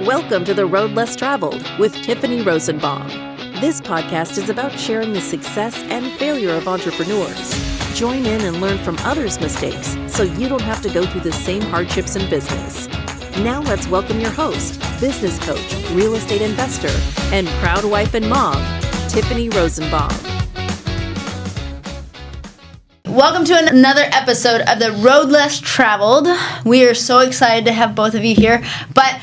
Welcome to The Road Less Traveled with Tiffany Rosenbaum. This podcast is about sharing the success and failure of entrepreneurs. Join in and learn from others' mistakes so you don't have to go through the same hardships in business. Now let's welcome your host, business coach, real estate investor, and proud wife and mom, Tiffany Rosenbaum. Welcome to another episode of The Road Less Traveled. We are so excited to have both of you here, but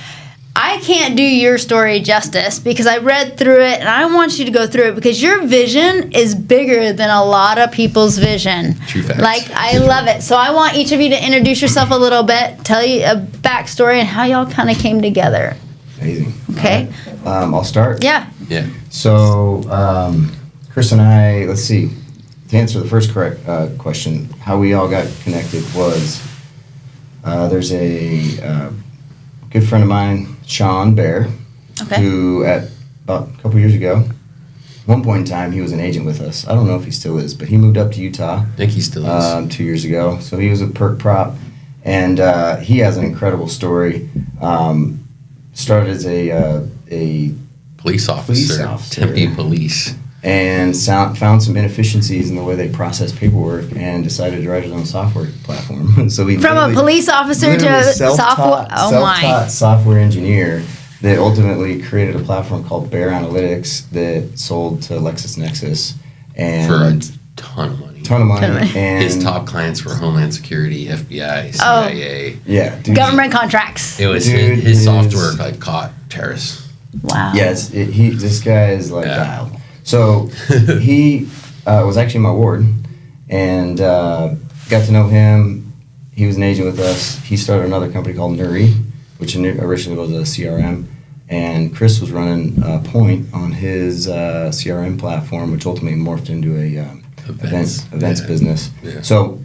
I can't do your story justice because I read through it and I want you to go through it because your vision is bigger than a lot of people's vision. True facts. Like, I love it. So I want each of you to introduce yourself a little bit, tell you a backstory and how y'all kind of came together. Amazing. Okay. I'll start. Yeah. Yeah. So, Chris and I, let's see, to answer the first correct question, how we all got connected was there's a good friend of mine, Sean Bear, who at about a couple years ago, at one point in time, he was an agent with us. I don't know if he still is, but he moved up to Utah. I think he still is. 2 years ago. So he was a Perk Prop, and he has an incredible story. Started as a Police officer. Tempe Police. And found some inefficiencies in the way they process paperwork and decided to write his own software platform. So we From a police officer to software. Self-taught software engineer that ultimately created a platform called Bear Analytics that sold to LexisNexis and For a ton of money. And his top clients were Homeland Security, FBI, CIA. Yeah, dude, Government contracts. It was his software like caught terrorists. Wow. Yes, this guy is like dialed. So he was actually my ward, and got to know him. He was an agent with us. He started another company called Nuri, which originally was a CRM, and Chris was running Point on his CRM platform, which ultimately morphed into a events business. Yeah. So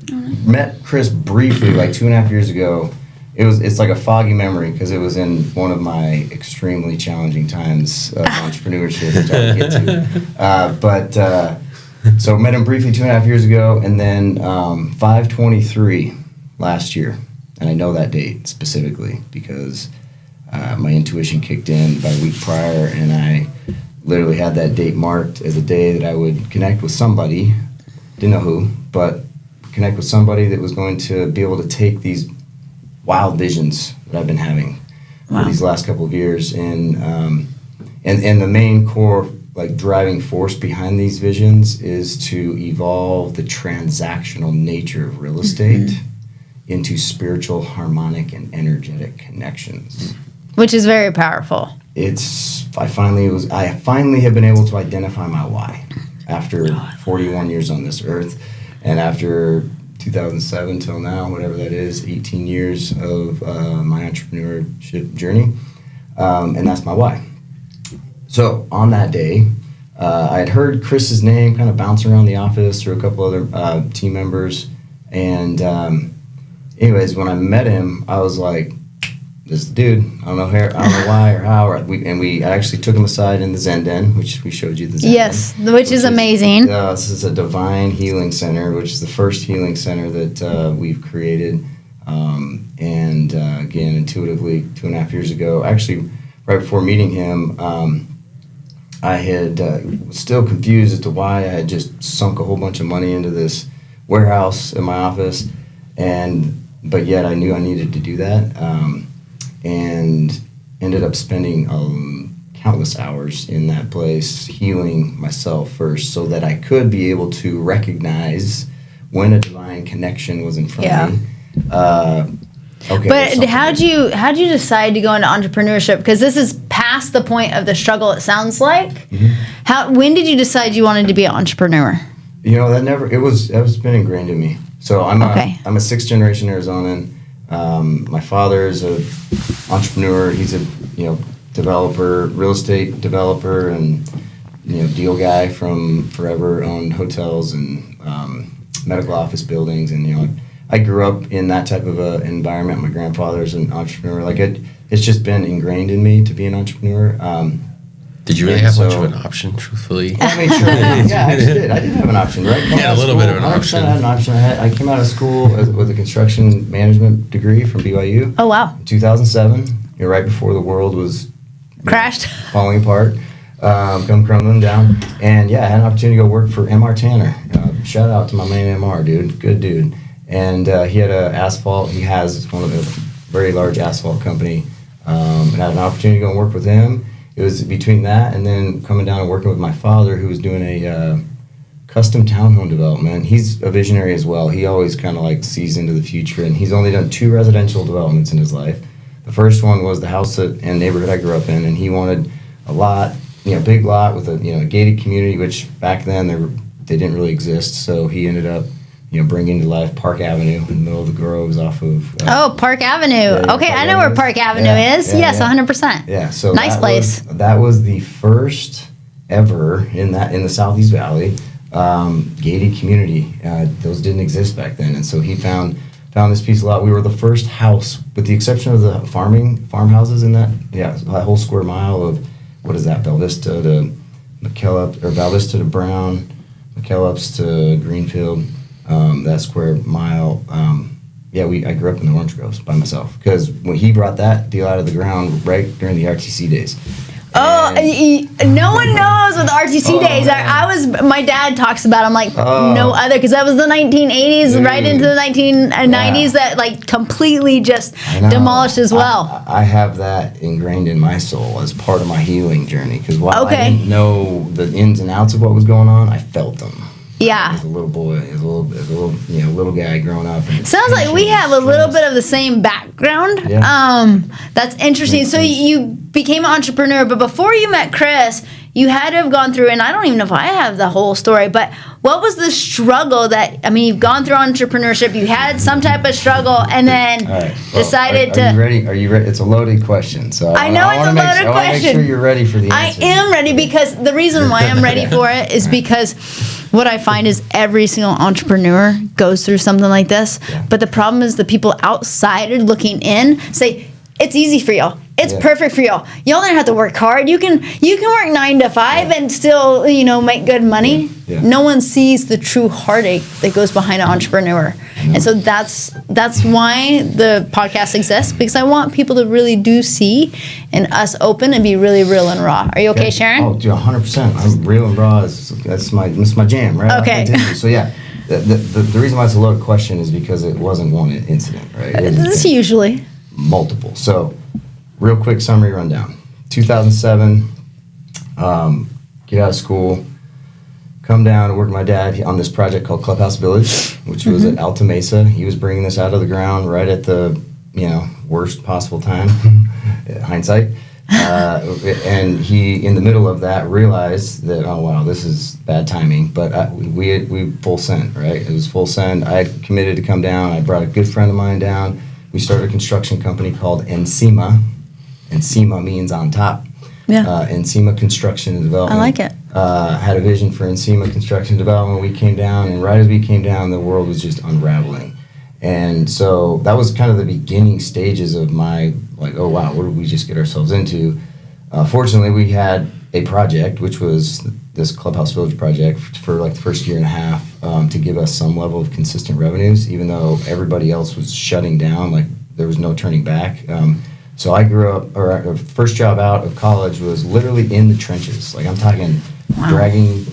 met Chris briefly like 2.5 years ago. It's like a foggy memory because it was in one of my extremely challenging times of entrepreneurship, which I will get to. So met him briefly 2.5 years ago, and then 5/23 last year, and I know that date specifically because my intuition kicked in about a week prior, and I literally had that date marked as a day that I would connect with somebody, didn't know who, but connect with somebody that was going to be able to take these wild visions that I've been having for these last couple of years, and the main core like driving force behind these visions is to evolve the transactional nature of real estate into spiritual, harmonic, and energetic connections, which is very powerful. I finally have been able to identify my why after 41 years on this earth, and after 2007 till now, whatever that is, 18 years of my entrepreneurship journey, and that's my why. So on that day, I had heard Chris's name kind of bounce around the office through a couple other team members, and anyways, when I met him, I was like, this dude, I don't know why or how, I actually took him aside in the Zen Den, which we showed you the Zen Den. Yes, which is amazing. This is a divine healing center, which is the first healing center that we've created. And again, intuitively, 2.5 years ago, actually right before meeting him, I had was still confused as to why I had just sunk a whole bunch of money into this warehouse in my office, but yet I knew I needed to do that. And ended up spending countless hours in that place healing myself first so that I could be able to recognize when a divine connection was in front of me. But how'd you decide to go into entrepreneurship? Because this is past the point of the struggle, it sounds like. When did you decide you wanted to be an entrepreneur? You know, that's been ingrained in me. So I'm a sixth generation Arizonan. My father is a entrepreneur. He's a developer, real estate developer, and deal guy from forever. Owned hotels and medical office buildings, and I grew up in that type of a environment. My grandfather's an entrepreneur. Like it's just been ingrained in me to be an entrepreneur. Did you really have much of an option, truthfully? I mean, sure. Yeah, I actually did. I did have an option, right? Yeah, a little bit of an option. I had an option. I came out of school with a construction management degree from BYU. Oh, wow. In 2007. right before the world was crashed, falling apart, come crumbling down. And yeah, I had an opportunity to go work for MR Tanner. Shout out to my man MR, dude, good dude. And he had he has one of a very large asphalt company. And I had an opportunity to go and work with him. It was between that and then coming down and working with my father, who was doing a custom townhome development. He's a visionary as well. He always kind of like sees into the future, and he's only done 2 residential developments in his life. The first one was the house and neighborhood I grew up in, and he wanted a lot, big lot with a gated community, which back then they didn't really exist. So he ended up bringing to life Park Avenue in the middle of the Groves off of... Park Avenue. Okay, I know where Park Avenue is. Yes, 100%. Yeah, so nice place. That was the first ever in the Southeast Valley gated community. Those didn't exist back then, and so he found this piece of lot. We were the first house, with the exception of the farmhouses in that whole square mile of, what is that, Val Vista to McKellup, or Val Vista to Brown, McKellups to Greenfield. That square mile, I grew up in the orange groves by myself, because when he brought that deal out of the ground right during the RTC days. No one knows what the RTC days are. My dad talks about them like no other, because that was the 1980s, dude, right into the 1990s that like completely just demolished as well. I have that ingrained in my soul as part of my healing journey, because while I didn't know the ins and outs of what was going on, I felt them. Yeah. As a little boy, as a little guy growing up. Sounds like we have a little bit of the same background. Yeah. That's interesting. So you became an entrepreneur, but before you met Chris, you had to have gone through, and I don't even know if I have the whole story, but what was the struggle you've gone through entrepreneurship, you had some type of struggle, and then decided to... Are you ready? It's a loaded question. So I know it's a loaded question. I want to make sure you're ready for the answer. I am ready, because the reason why I'm ready for it is because what I find is every single entrepreneur goes through something like this, but the problem is the people outside looking in say, it's easy for y'all. It's perfect for y'all. Y'all don't have to work hard. You can work 9 to 5 and still, make good money. Yeah. No one sees the true heartache that goes behind an entrepreneur. And so that's why the podcast exists, because I want people to really do see and us open and be really real and raw. Are you okay, Sharon? Oh, dude, 100%. I'm real and raw. That's my jam, right? Okay. So yeah. The reason why it's a loaded question is because it wasn't one incident, right? It's usually multiple. So, real quick summary rundown. 2007, get out of school, come down and work with my dad on this project called Clubhouse Village, which was at Alta Mesa. He was bringing this out of the ground right at the worst possible time, hindsight. And he, in the middle of that, realized that, oh wow, this is bad timing. But we full send, right? It was full send. I had committed to come down. I brought a good friend of mine down. We started a construction company called Encima. Encima means on top. Yeah. Encima Construction and Development. I like it. Had a vision for Encima Construction and Development. We came down, and right as we came down, the world was just unraveling. And so that was kind of the beginning stages of my, like, oh wow, what did we just get ourselves into? Fortunately, we had a project, which was this Clubhouse Village project, for like the first year and a half, to give us some level of consistent revenues, even though everybody else was shutting down. Like, there was no turning back. So I grew up, or our first job out of college was literally in the trenches. Like, I'm talking dragging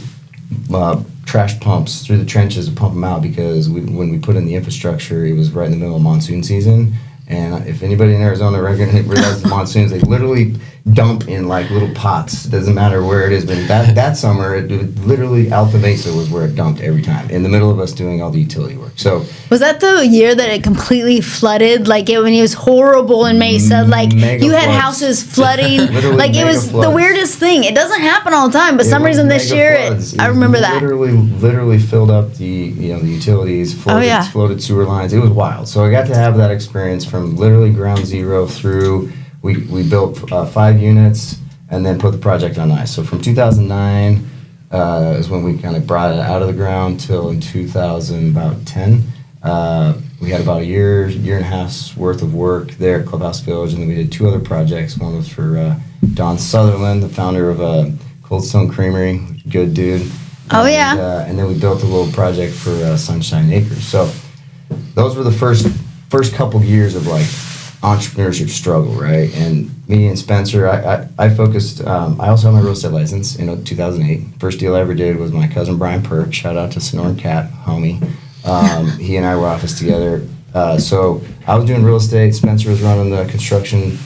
trash pumps through the trenches to pump them out, because when we put in the infrastructure, it was right in the middle of monsoon season. And if anybody in Arizona realizes monsoons, they literally dump in like little pots. It doesn't matter where it is. But that summer, it literally Alta Mesa was where it dumped every time, in the middle of us doing all the utility work. So was that the year that it completely flooded? Like when it was horrible in Mesa, like you had houses flooding. Like it was the weirdest thing. It doesn't happen all the time, but some reason this year, I remember that. Literally filled up the the utilities, floated sewer lines. It was wild. So I got to have that experience from literally ground zero through. We built 5 units and then put the project on ice. So from 2009 is when we kind of brought it out of the ground till in 2010. We had about a year and a half's worth of work there at Clubhouse Village, and then we did 2 other projects. One was for Don Sutherland, the founder of Cold Stone Creamery, good dude. And then we built a little project for Sunshine Acres. So those were the first couple years of like entrepreneurship struggle, right? And me and Spencer, I focused, I also have my real estate license in 2008. First deal I ever did was my cousin Brian Perk, shout out to Sonoran Cat, homie. He and I were office together. So I was doing real estate, Spencer was running the construction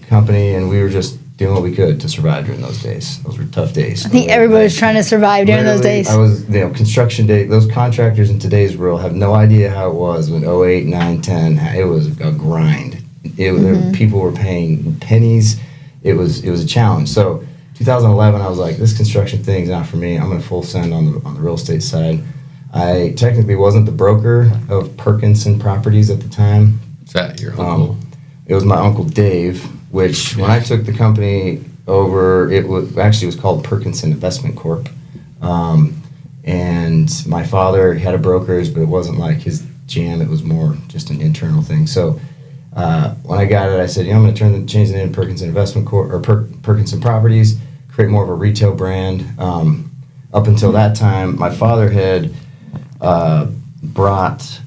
company, and we were just doing what we could to survive during those days. Those were tough days. I think everybody was trying to survive during those days. I was, construction day, those contractors in today's world have no idea how it was when 08, 9, 10, it was a grind. People were paying pennies. It was a challenge. So 2011, I was like, this construction thing's not for me. I'm going to full send on the real estate side. I technically wasn't the broker of Perkinson Properties at the time. Is that your uncle? It was my uncle Dave, which when I took the company over, it was called Perkinson Investment Corp. And my father had a brokerage, but it wasn't like his jam. It was more just an internal thing. So when I got it, I said, I'm going to change the name to Perkinson Investment Corp or Perkinson Properties, create more of a retail brand. Up until that time, my father had brought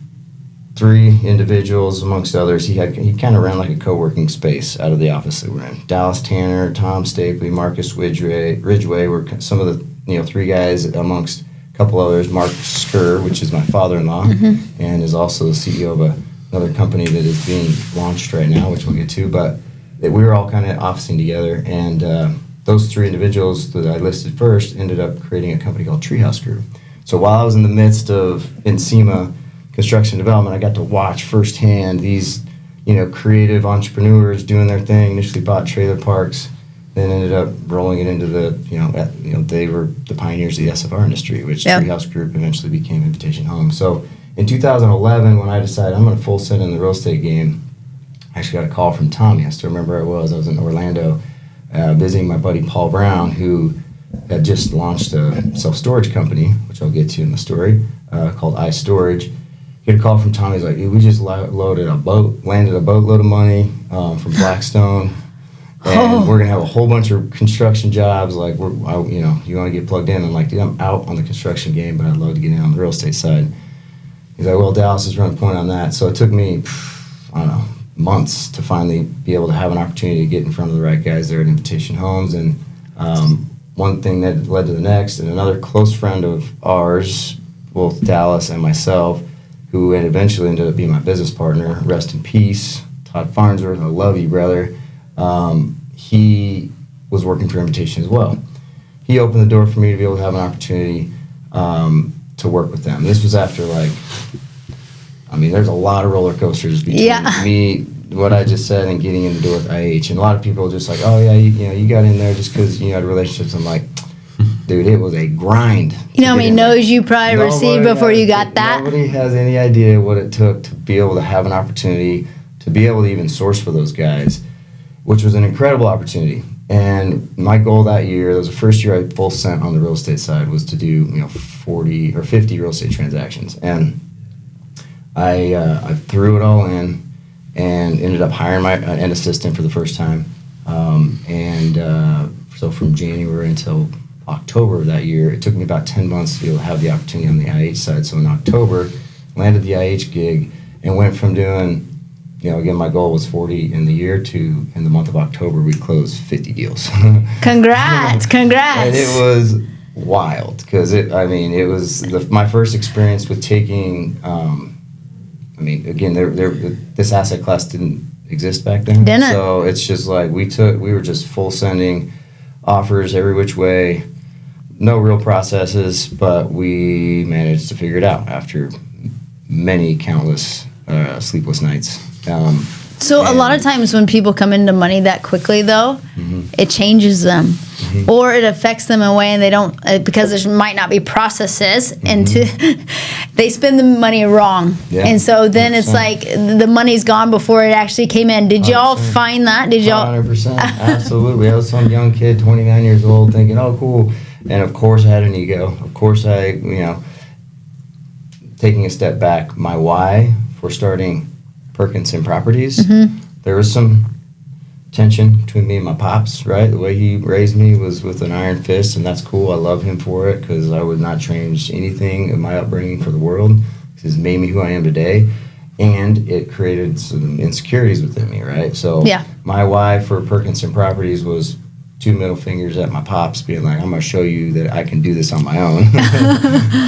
3 individuals, amongst others. He kind of ran like a co-working space out of the office that we're in. Dallas Tanner, Tom Stapley, Marcus Ridgway were some of the 3 guys, amongst a couple others. Mark Skur, which is my father-in-law, and is also the CEO of another company that is being launched right now, which we'll get to. But we were all kind of officing together, and those 3 individuals that I listed first ended up creating a company called Treehouse Group. So while I was in the midst of Encima construction development, I got to watch firsthand these, creative entrepreneurs doing their thing. Initially bought trailer parks, then ended up rolling it into they were the pioneers of the SFR industry, which Treehouse Group eventually became Invitation Homes. So in 2011, when I decided I'm going to full send in the real estate game, I actually got a call from Tommy. I still remember where I was in Orlando visiting my buddy Paul Brown, who had just launched a self-storage company, which I'll get to in the story, called iStorage. Get a call from Tommy. He's like, we just landed a boatload of money from Blackstone, and we're gonna have a whole bunch of construction jobs. Like, you want to get plugged in? I'm like, dude, I'm out on the construction game, but I'd love to get in on the real estate side. He's like, well, Dallas is running point on that. So it took me, months to finally be able to have an opportunity to get in front of the right guys there at Invitation Homes, and one thing that led to the next, and another close friend of ours, both Dallas and myself, who eventually ended up being my business partner, rest in peace, Todd Farnsworth, I love you, brother. He was working for Invitation as well. He opened the door for me to be able to have an opportunity to work with them. This was after, there's a lot of roller coasters between me, what I just said, and getting in the door with IH. And a lot of people are just like, oh yeah, you got in there just because you had relationships. I'm like, dude, it was a grind. You know how many no's you probably received before you got that? Nobody has any idea what it took to be able to have an opportunity, to be able to even source for those guys, which was an incredible opportunity. And my goal that year, that was the first year I full sent on the real estate side, was to do 40 or 50 real estate transactions. And I threw it all in and ended up hiring an assistant for the first time. So from January until October of that year, it took me about 10 months to be able to have the opportunity on the IH side. So in October, landed the IH gig and went from doing, again, my goal was 40 in the year to, in the month of October, we closed 50 deals. Congrats. And it was wild because it was my first experience with taking, again, this asset class didn't exist back then. So it's just like we were just full sending offers every which way, no real processes, but we managed to figure it out after many countless sleepless nights. So a lot of times when people come into money that quickly, though, it changes them, or it affects them in a way, and they don't because there might not be processes, and they spend the money wrong, and so then 100%. It's like the money's gone before it actually came in. Did y'all find that? Did y'all? 100%, absolutely. I was some young kid, 29 years old, thinking, "Oh, cool," and of course I had an ego. Of course taking a step back, my why for starting Perkinson Properties, there was some tension between me and my pops, right? The way he raised me was with an iron fist, and that's cool. I love him for it because I would not change anything in my upbringing for the world. This has made me who I am today. and it created some insecurities within me, right? So Yeah. my why for Perkinson Properties was 2 middle fingers at my pops being like, I'm going to show you that I can do this on my own.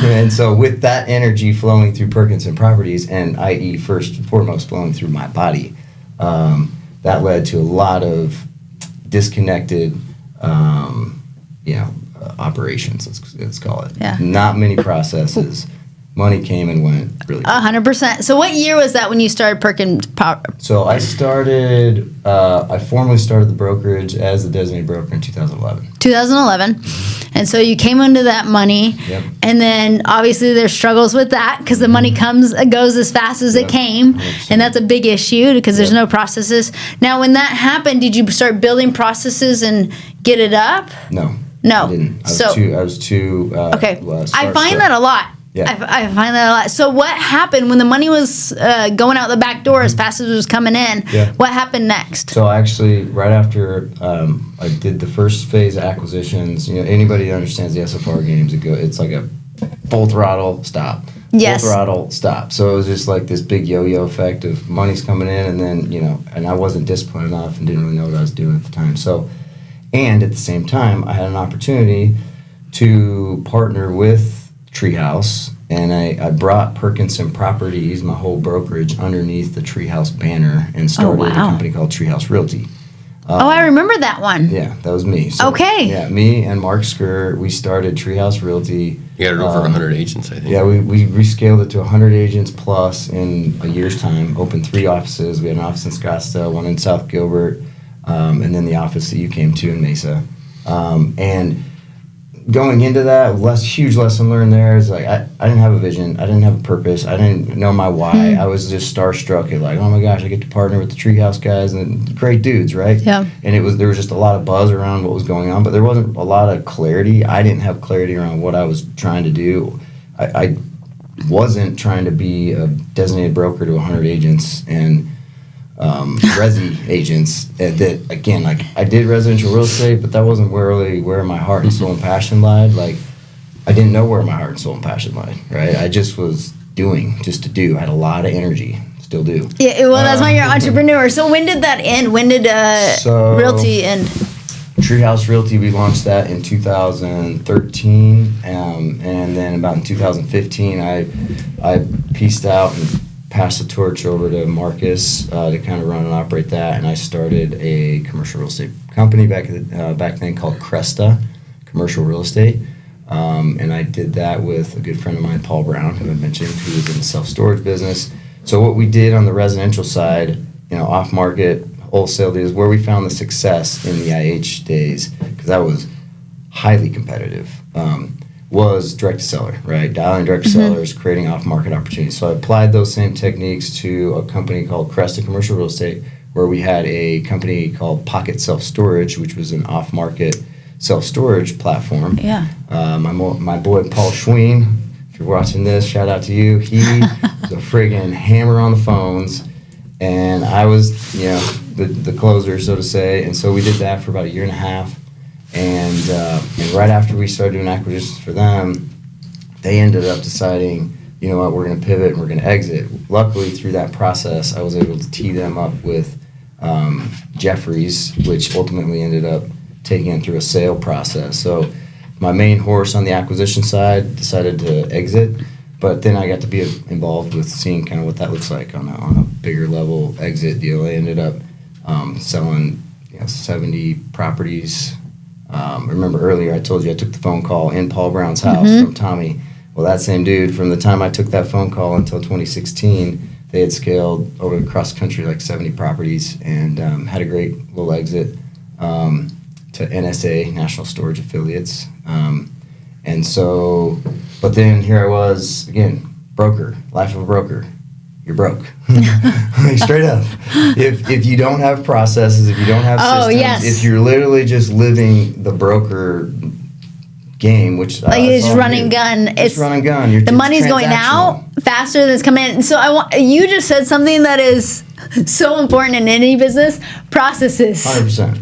And so with that energy flowing through Perkinson Properties, and i.e. first and foremost flowing through my body, that led to a lot of disconnected, operations, let's call it. Yeah. Not many processes. Money came and went really quick. 100%. So what year was that when you started Perkins? So I formally started the brokerage as the designated broker in 2011. 2011. And so you came into that money. Yep. And then obviously there's struggles with that because the money goes as fast as it came. 100%. And that's a big issue because there's no processes. Now, when that happened, did you start building processes and get it up? No. No. I didn't. I was too Okay. I find that a lot. Yeah. I find that a lot. So what happened when the money was going out the back door as fast as it was coming in? Yeah. What happened next? So actually, right after I did the first phase of acquisitions, anybody that understands the SFR games, it's like a full throttle stop. Yes. Full throttle stop. So it was just like this big yo-yo effect of money's coming in, and then and I wasn't disciplined enough and didn't really know what I was doing at the time. So, and at the same time, I had an opportunity to partner with Treehouse, and I brought Perkinson Properties, my whole brokerage, underneath the Treehouse banner and started a company called Treehouse Realty. I remember that one. Yeah, that was me. So, okay. Yeah, me and Mark Skur, we started Treehouse Realty. You got it over 100 agents, I think. Yeah, we rescaled it to 100 agents plus in a year's time. Opened 3 offices. We had an office in Scottsdale, one in South Gilbert, and then the office that you came to in Mesa. And going into that, huge lesson learned there is like I didn't have a vision, I didn't have a purpose, I didn't know my why. I was just starstruck at like, oh my gosh, I get to partner with the Treehouse guys and great dudes, right? Yeah. And there was just a lot of buzz around what was going on, but there wasn't a lot of clarity. I didn't have clarity around what I was trying to do. I wasn't trying to be a designated broker to 100 agents and resi agents that again, like I did residential real estate, but that wasn't really where my heart and soul and passion lied. Like I didn't know where my heart and soul and passion lied, right? I just was doing just to do. I had a lot of energy, still do. Yeah, well, that's why you're an entrepreneur. So when did that end? When did Realty end? Treehouse Realty, we launched that in 2013, and then about in 2015, I pieced out and passed the torch over to Marcus to kind of run and operate that, and I started a commercial real estate company back then called Cresta Commercial Real Estate, and I did that with a good friend of mine, Paul Brown, who I mentioned, who was in the self-storage business. So what we did on the residential side, off-market wholesale deals, where we found the success in the IH days, because that was highly competitive, was direct to seller, right? Dialing direct to sellers, creating off-market opportunities. So I applied those same techniques to a company called Cresta Commercial Real Estate, where we had a company called Pocket Self Storage, which was an off-market self-storage platform. Yeah. My boy Paul Schween, if you're watching this, shout out to you. He was a friggin' hammer on the phones, and I was, the closer, so to say. And so we did that for about a year and a half. And right after we started doing acquisitions for them, they ended up deciding, you know what, we're going to pivot and we're going to exit. Luckily, through that process, I was able to tee them up with Jeffries, which ultimately ended up taking them through a sale process. So my main horse on the acquisition side decided to exit, but then I got to be involved with seeing kind of what that looks like on a bigger level exit deal. I ended up selling 70 properties. Remember earlier I told you I took the phone call in Paul Brown's house from Tommy. Well, that same dude, from the time I took that phone call until 2016, they had scaled over across the country like 70 properties and had a great little exit to NSA, National Storage Affiliates. And so, but then here I was, again, broker, life of a broker. You're broke. Like, straight up. If you don't have processes, if you don't have systems, if you're literally just living the broker game, which it's run and gun. It's run and gun. The money's going out faster than it's coming in. So you just said something that is so important in any business, processes. 100%.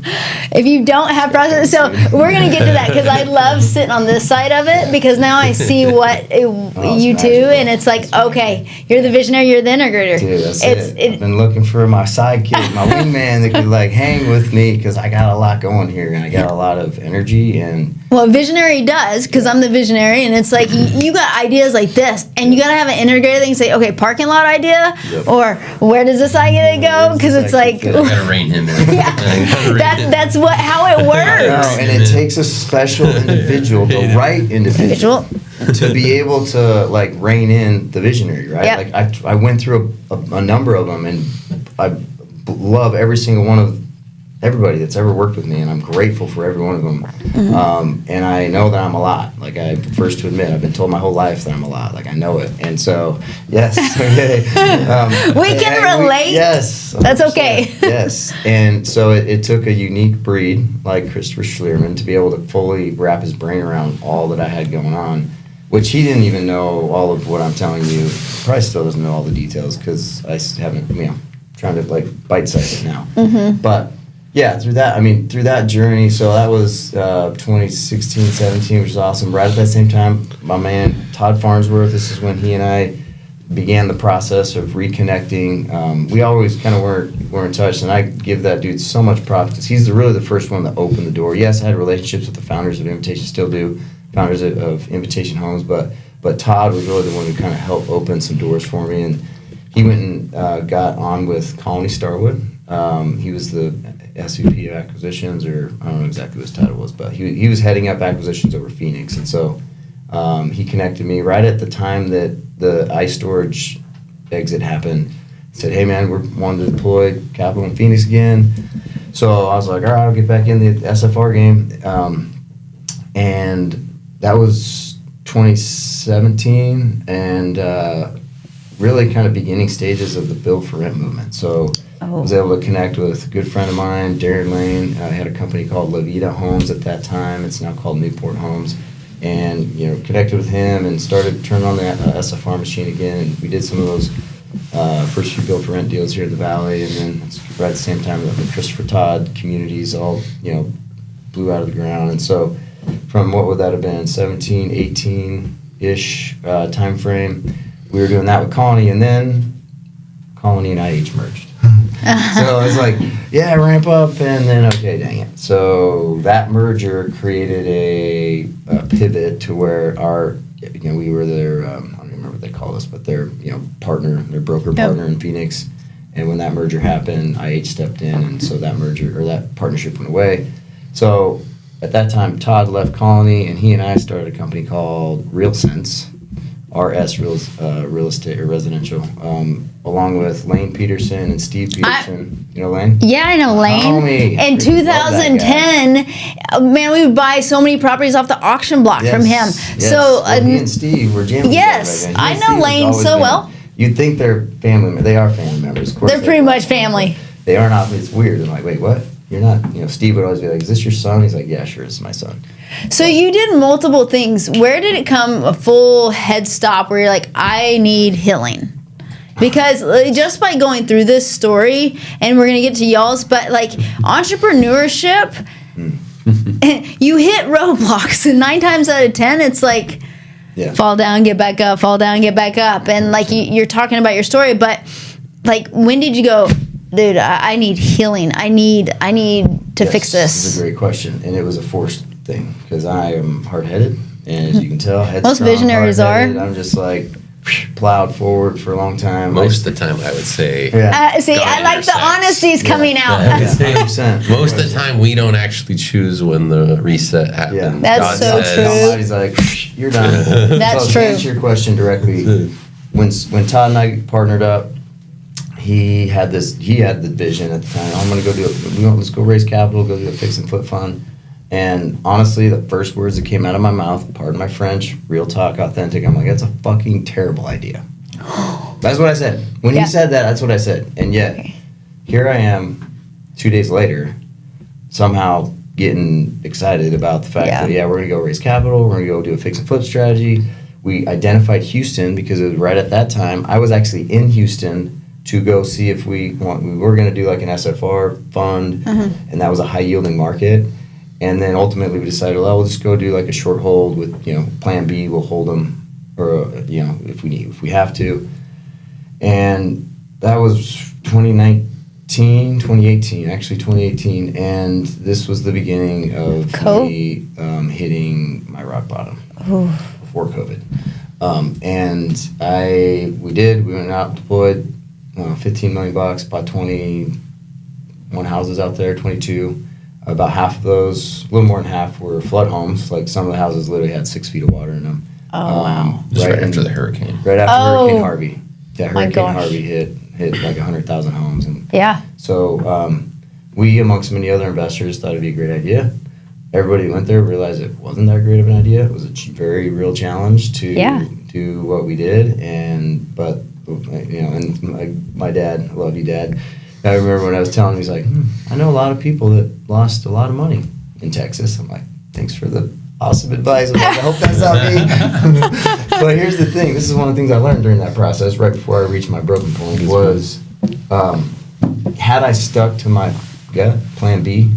If you don't have processes, so we're going to get to that because I love sitting on this side of it because now I see what you do, and it's like, okay, you're the visionary, you're the integrator. Dude, that's it. I've been looking for my sidekick, my wingman that could like hang with me because I got a lot going here and I got a lot of energy and. Well, visionary does because I'm the visionary, and it's like you got ideas like this, and you got to have an integrator that can say, okay, parking lot idea, or where does this idea go? Because it's like. I gotta rein him in. Yeah, that's how it works. No, and it takes a special individual, the right individual, to be able to like rein in the visionary, right? Yep. Like I went through a number of them, and I love every single one of everybody that's ever worked with me, and I'm grateful for every one of them. And I know that I'm a lot. Like I'm first to admit, I've been told my whole life that I'm a lot. Like I know it, and so yes, okay. We can relate. Yes, 100%. That's okay. Yes, and so it took a unique breed like Christopher Schlierman to be able to fully wrap his brain around all that I had going on, which he didn't even know all of what I'm telling you. Probably still doesn't know all the details because I haven't, trying to like bite-size it now. But yeah, through that journey, so that was 2016, 17, which is awesome. Right at that same time, my man Todd Farnsworth, this is when he and I began the process of reconnecting. We always kind of were in touch, and I give that dude so much props because he's really the first one that opened the door. Yes, I had relationships with the founders of Invitation, still do, founders of Invitation Homes, but Todd was really the one who kind of helped open some doors for me, and he went and got on with Colony Starwood. He was the SVP of acquisitions, or I don't know exactly what his title was, but he was heading up acquisitions over Phoenix, and so he connected me right at the time that the ice storage exit happened. He said, hey man, we're wanting to deploy capital in Phoenix again. So I was like, all right, I'll get back in the SFR game. And that was 2017, and really kind of beginning stages of the build for rent movement. So I was able to connect with a good friend of mine, Darren Lane. I had a company called La Vida Homes at that time. It's now called Newport Homes. And, connected with him and started turning on the SFR machine again. And we did some of those first few build for rent deals here in the Valley. And then right at the same time, the Christopher Todd communities all, blew out of the ground. And so from what would that have been, 17, 18-ish time frame, we were doing that with Colony. And then Colony and IH merged. So it's like, yeah, ramp up, and then okay, dang it. So that merger created a pivot to where our, we were their, I don't remember what they call us, but their, partner, their broker partner in Phoenix. And when that merger happened, IH stepped in, and so that merger or that partnership went away. So at that time, Todd left Colony, and he and I started a company called RealSense. RS Real Estate or Residential, along with Lane Peterson and Steve Peterson. You know Lane? Yeah, I know Lane. Homie. In 2010, man, we would buy so many properties off the auction block from him. Yes. So he and Steve were jamming yes, together. I know Lane so well. You'd think they're family. They are family members. Of course, they're pretty much family. They are not. It's weird. I'm like, wait, what? You're not. Steve would always be like, "Is this your son?" He's like, "Yeah, sure, it's my son." So you did multiple things. Where did it come a full head stop where you're like, I need healing? Because just by going through this story, and we're going to get to y'all's, but like entrepreneurship, you hit roadblocks, and 9 times out of 10, it's like, fall down, get back up, fall down, get back up. And like you're talking about your story, but like when did you go, dude, I need healing. I need to fix this? That's a great question. And it was a forced thing because I am hard-headed, and as you can tell, headstrong, most visionaries are. I'm just like plowed forward for a long time. Most of the time, I would say. See, I like the honesty's coming out. 100%. Most of the time, we don't actually choose when the reset happens. Yeah. That's so true. Somebody's like, you're done. That's so true. To answer your question directly, when Todd and I partnered up, he had the vision at the time. I'm gonna go let's go raise capital, go do a fix and flip fund. And honestly, the first words that came out of my mouth, pardon my French, real talk, authentic, I'm like, that's a fucking terrible idea. That's what I said. When he said that, that's what I said. And yet, here I am, 2 days later, somehow getting excited about the fact that, we're going to go raise capital, we're going to go do a fix and flip strategy. We identified Houston because it was right at that time. I was actually in Houston to go see if we were going to do like an SFR fund, and that was a high yielding market. And then ultimately we decided, well, we'll just go do like a short hold with, plan B, we'll hold them, or, if we have to. And that was 2018, and this was the beginning of me hitting my rock bottom before COVID. We went out, deployed $15 million, bought 21 houses out there, 22. About half of those, a little more than half, were flood homes. Like some of the houses literally had 6 feet of water in them. Oh, wow. Right after the hurricane. Right after Hurricane Harvey. Yeah, Hurricane Harvey hit like 100,000 homes. And so we, amongst many other investors, thought it'd be a great idea. Everybody who went there realized it wasn't that great of an idea. It was a very real challenge to do what we did. But my dad, I love you, Dad. I remember when I was telling him, he's like, I know a lot of people that lost a lot of money in Texas. I'm like, thanks for the awesome advice. I'm like, I hope that's not me. But here's the thing. This is one of the things I learned during that process, right before I reached my broken point, was had I stuck to my gut, plan B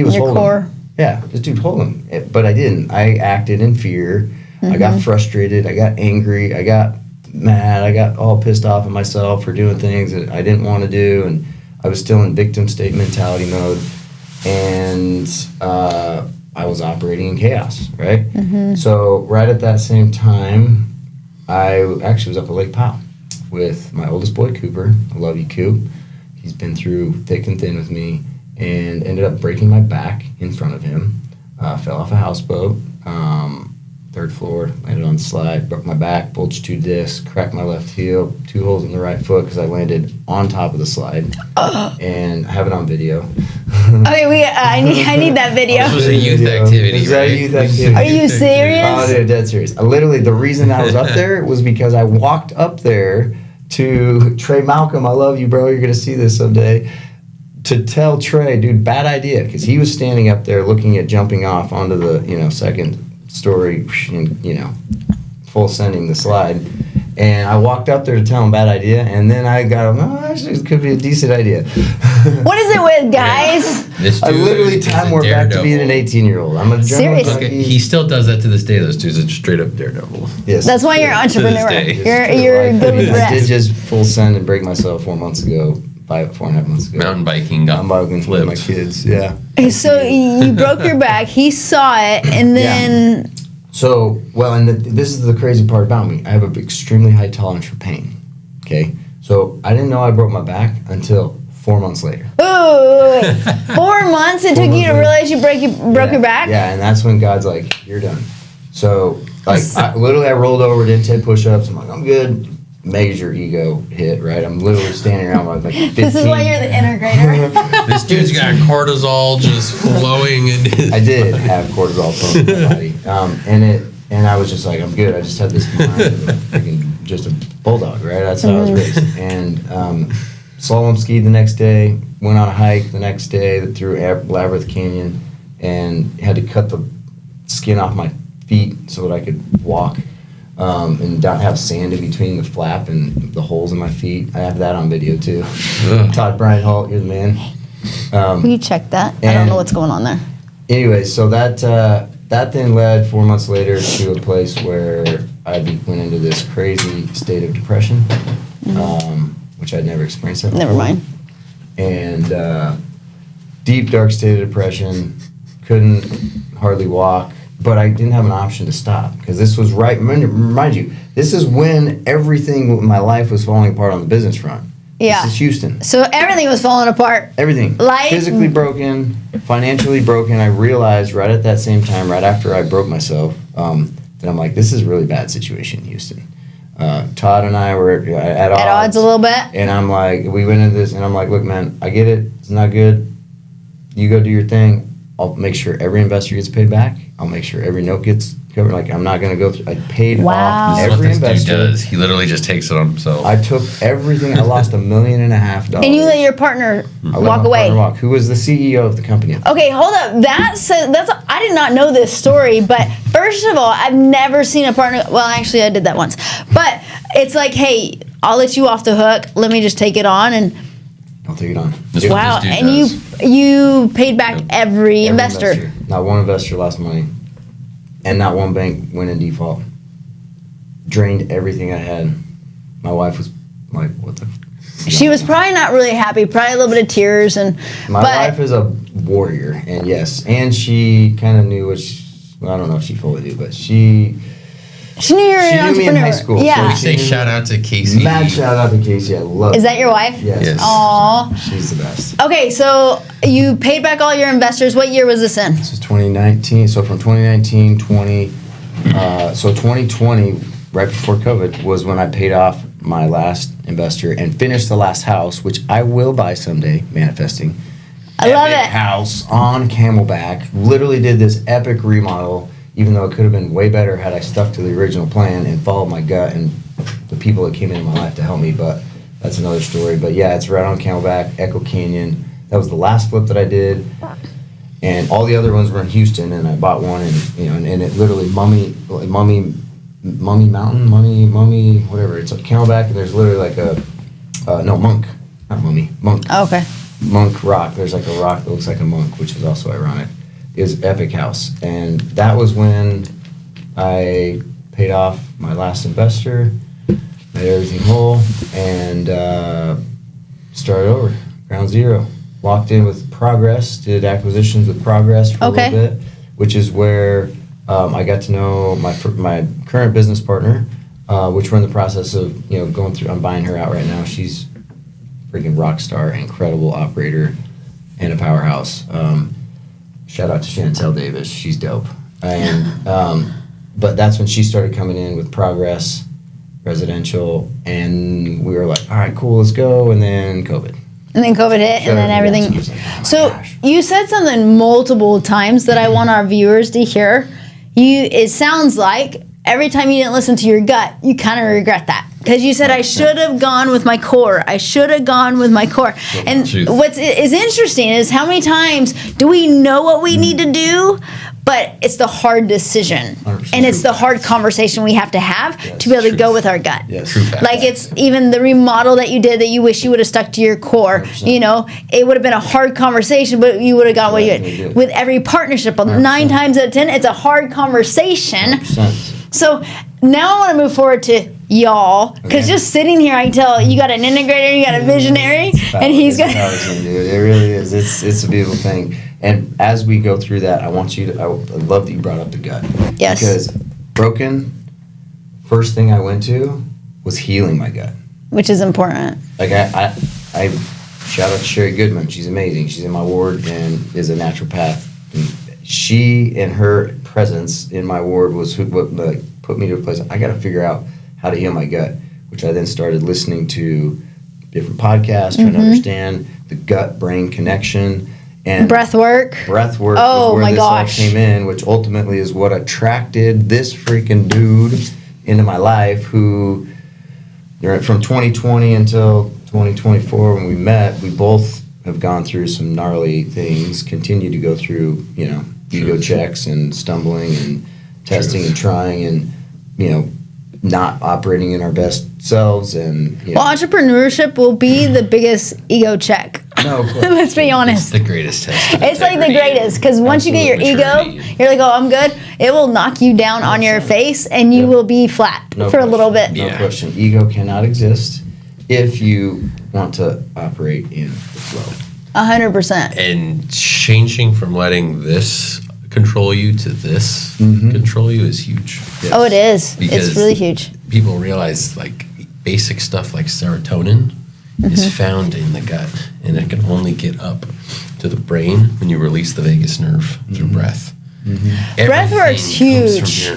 was your hold core. them. Yeah, just dude, hold them. But I didn't. I acted in fear. I got frustrated. I got angry. I got mad. I got all pissed off at myself for doing things that I didn't want to do. And I was still in victim state mentality mode, and I was operating in chaos, right? So right at that same time, I actually was up at Lake Powell with my oldest boy, Cooper. I love you, Coop. He's been through thick and thin with me, and ended up breaking my back in front of him. Fell off a houseboat, 3rd floor, landed on the slide, broke my back, bulged 2 discs, cracked my left heel, 2 holes in the right foot because I landed on top of the slide, and I have it on video. Okay, I need that video. This was a youth activity, Is that right? a youth activity? Are you serious? Oh, dude, dead serious. Literally, the reason I was up there was because I walked up there to Trey Malcolm. I love you, bro. You're going to see this someday. To tell Trey, dude, bad idea, because he was standing up there looking at jumping off onto the, 2nd story, full sending the slide. And I walked up there to tell him bad idea, and then I got him, actually, it could be a decent idea. What is it with, guys? This I dude literally is a time warped back to being an daredevil. 18-year-old. I'm a Serious? Okay, he still does that to this day. Those dudes are straight up daredevil. Yes. That's why you're an entrepreneur. day. You're good with I did rest. just full send and break myself 4 months ago, 4.5 months ago. Mountain biking got I'm biking with flipped. my kids, yeah. So you broke your back. He saw it, and then So, this is the crazy part about me. I have an extremely high tolerance for pain, okay? So I didn't know I broke my back until 4 months later. wait. 4 months it took you to months realize you broke your back? Yeah, and that's when God's like, you're done. So, I rolled over, did 10 push-ups. I'm like, I'm good. Major ego hit, right? I'm literally standing around like 15. This is why you're the integrator. This dude's got cortisol just flowing in his... I did have cortisol flowing in my body. And I was just like, I'm good. I just had this mind of just a bulldog, right? That's how I was raised. And slalom skied the next day, went on a hike the next day through Labyrinth Canyon, and had to cut the skin off my feet so that I could walk. And not have sand in between the flap and the holes in my feet. I have that on video too. Todd Bryant Holt, you're the man. Will you check that? I don't know what's going on there. Anyway, so that then led 4 months later to a place where I went into this crazy state of depression, which I'd never experienced that before. Never mind. And deep, dark state of depression, couldn't hardly walk. But I didn't have an option to stop, because this was right. Remind you, this is when everything in my life was falling apart on the business front. Yeah. This is Houston. So everything was falling apart. Everything. Life. Physically broken, financially broken. I realized right at that same time, right after I broke myself, that I'm like, this is a really bad situation in Houston. Todd and I were at odds. At odds a little bit. And I'm like, we went into this, and I'm like, look, man, I get it. It's not good. You go do your thing. I'll make sure every investor gets paid back. I'll make sure every note gets covered. Like, I'm not going to go through. I paid off That's every what this dude investor. does. He literally just takes it on himself. I took everything. I lost $1.5 million. And you let your partner I let walk my away. partner walk, who was the CEO of the company. Okay, hold up. That's I did not know this story, but first of all, I've never seen a partner. Well, actually, I did that once. But it's like, hey, I'll let you off the hook. Let me just take it on and. I'll take it on. Wow, and you paid back every investor. Not one investor lost money, and not one bank went in default. Drained everything I had. My wife was like, "What the?" She was probably not really happy. Probably a little bit of tears My wife is a warrior, and yes, and she kind of knew I don't know if she fully knew, but she knew you were an entrepreneur. Me in high school. Yeah. So say shout out to Casey. Mad shout out to Casey. I love. Is that your wife? Yes. Aww. She's the best. Okay, so you paid back all your investors. What year was this in? This was 2019. So from 2019, 2020, right before COVID, was when I paid off my last investor and finished the last house, which I will buy someday, manifesting. I love Epic it. House on Camelback. Literally did this epic remodel, even though it could have been way better had I stuck to the original plan and followed my gut and the people that came into my life to help me. But that's another story. But yeah, it's right on Camelback, Echo Canyon. That was the last flip that I did. And all the other ones were in Houston, and I bought one, and it literally Mummy Mountain, Mummy, whatever. It's like Camelback, and there's literally like Monk. Oh, okay. Monk rock. There's like a rock that looks like a monk, which is also ironic. Is Epic House, and that was when I paid off my last investor, made everything whole, and started over, ground zero. Walked in with Progress, did acquisitions with Progress for a little bit, which is where I got to know my current business partner, which we're in the process of going through. I'm buying her out right now. She's freaking rock star, incredible operator, and a powerhouse. Shout out to Chantel Davis. She's dope. And but that's when she started coming in with Progress Residential, and we were like, all right, cool, let's go. And then COVID. And then COVID hit, and then everything. So you said something multiple times that I want our viewers to hear. It sounds like every time you didn't listen to your gut, you kind of regret that. Because you said, I should have gone with my core. I should have gone with my core. And what is interesting is how many times do we know what we need to do, but it's the hard decision. And it's the hard conversation we have to have to be able to go with our gut. Yes. Like it's even the remodel that you did that you wish you would have stuck to your core. 100%. It would have been a hard conversation, but you would have gone with every partnership. 9 times out of 10, it's a hard conversation. 100%. So now I want to move forward to y'all, because just sitting here, I can tell you got an integrator, you got a visionary, and he's got. It really is. It's a beautiful thing. And as we go through that, I love that you brought up the gut. Yes. Because broken, first thing I went to was healing my gut. Which is important. Like I shout out to Sherry Goodman. She's amazing. She's in my ward and is a naturopath. And she and her presence in my ward was what put me to a place. I got to figure out how to heal my gut, which I then started listening to different podcasts, trying to understand the gut-brain connection. And breath work. Oh was where this all came in, which ultimately is what attracted this freaking dude into my life, who from 2020 until 2024 when we met, we both have gone through some gnarly things, continue to go through, ego checks and stumbling and testing and trying and, not operating in our best selves. And well, entrepreneurship will be the biggest ego check. No, let's be honest. It's the greatest test. It's like the greatest, because once you get your ego, you're like, oh, I'm good. It will knock you down on your face, and you will be flat for a little bit. No question. Ego cannot exist if you want to operate in the flow. 100%. And changing from letting this control you to this control you is huge. Yes. Oh, it is. Because it's really huge. People realize like basic stuff like serotonin is found in the gut, and it can only get up to the brain when you release the vagus nerve through breath. Breath work's huge.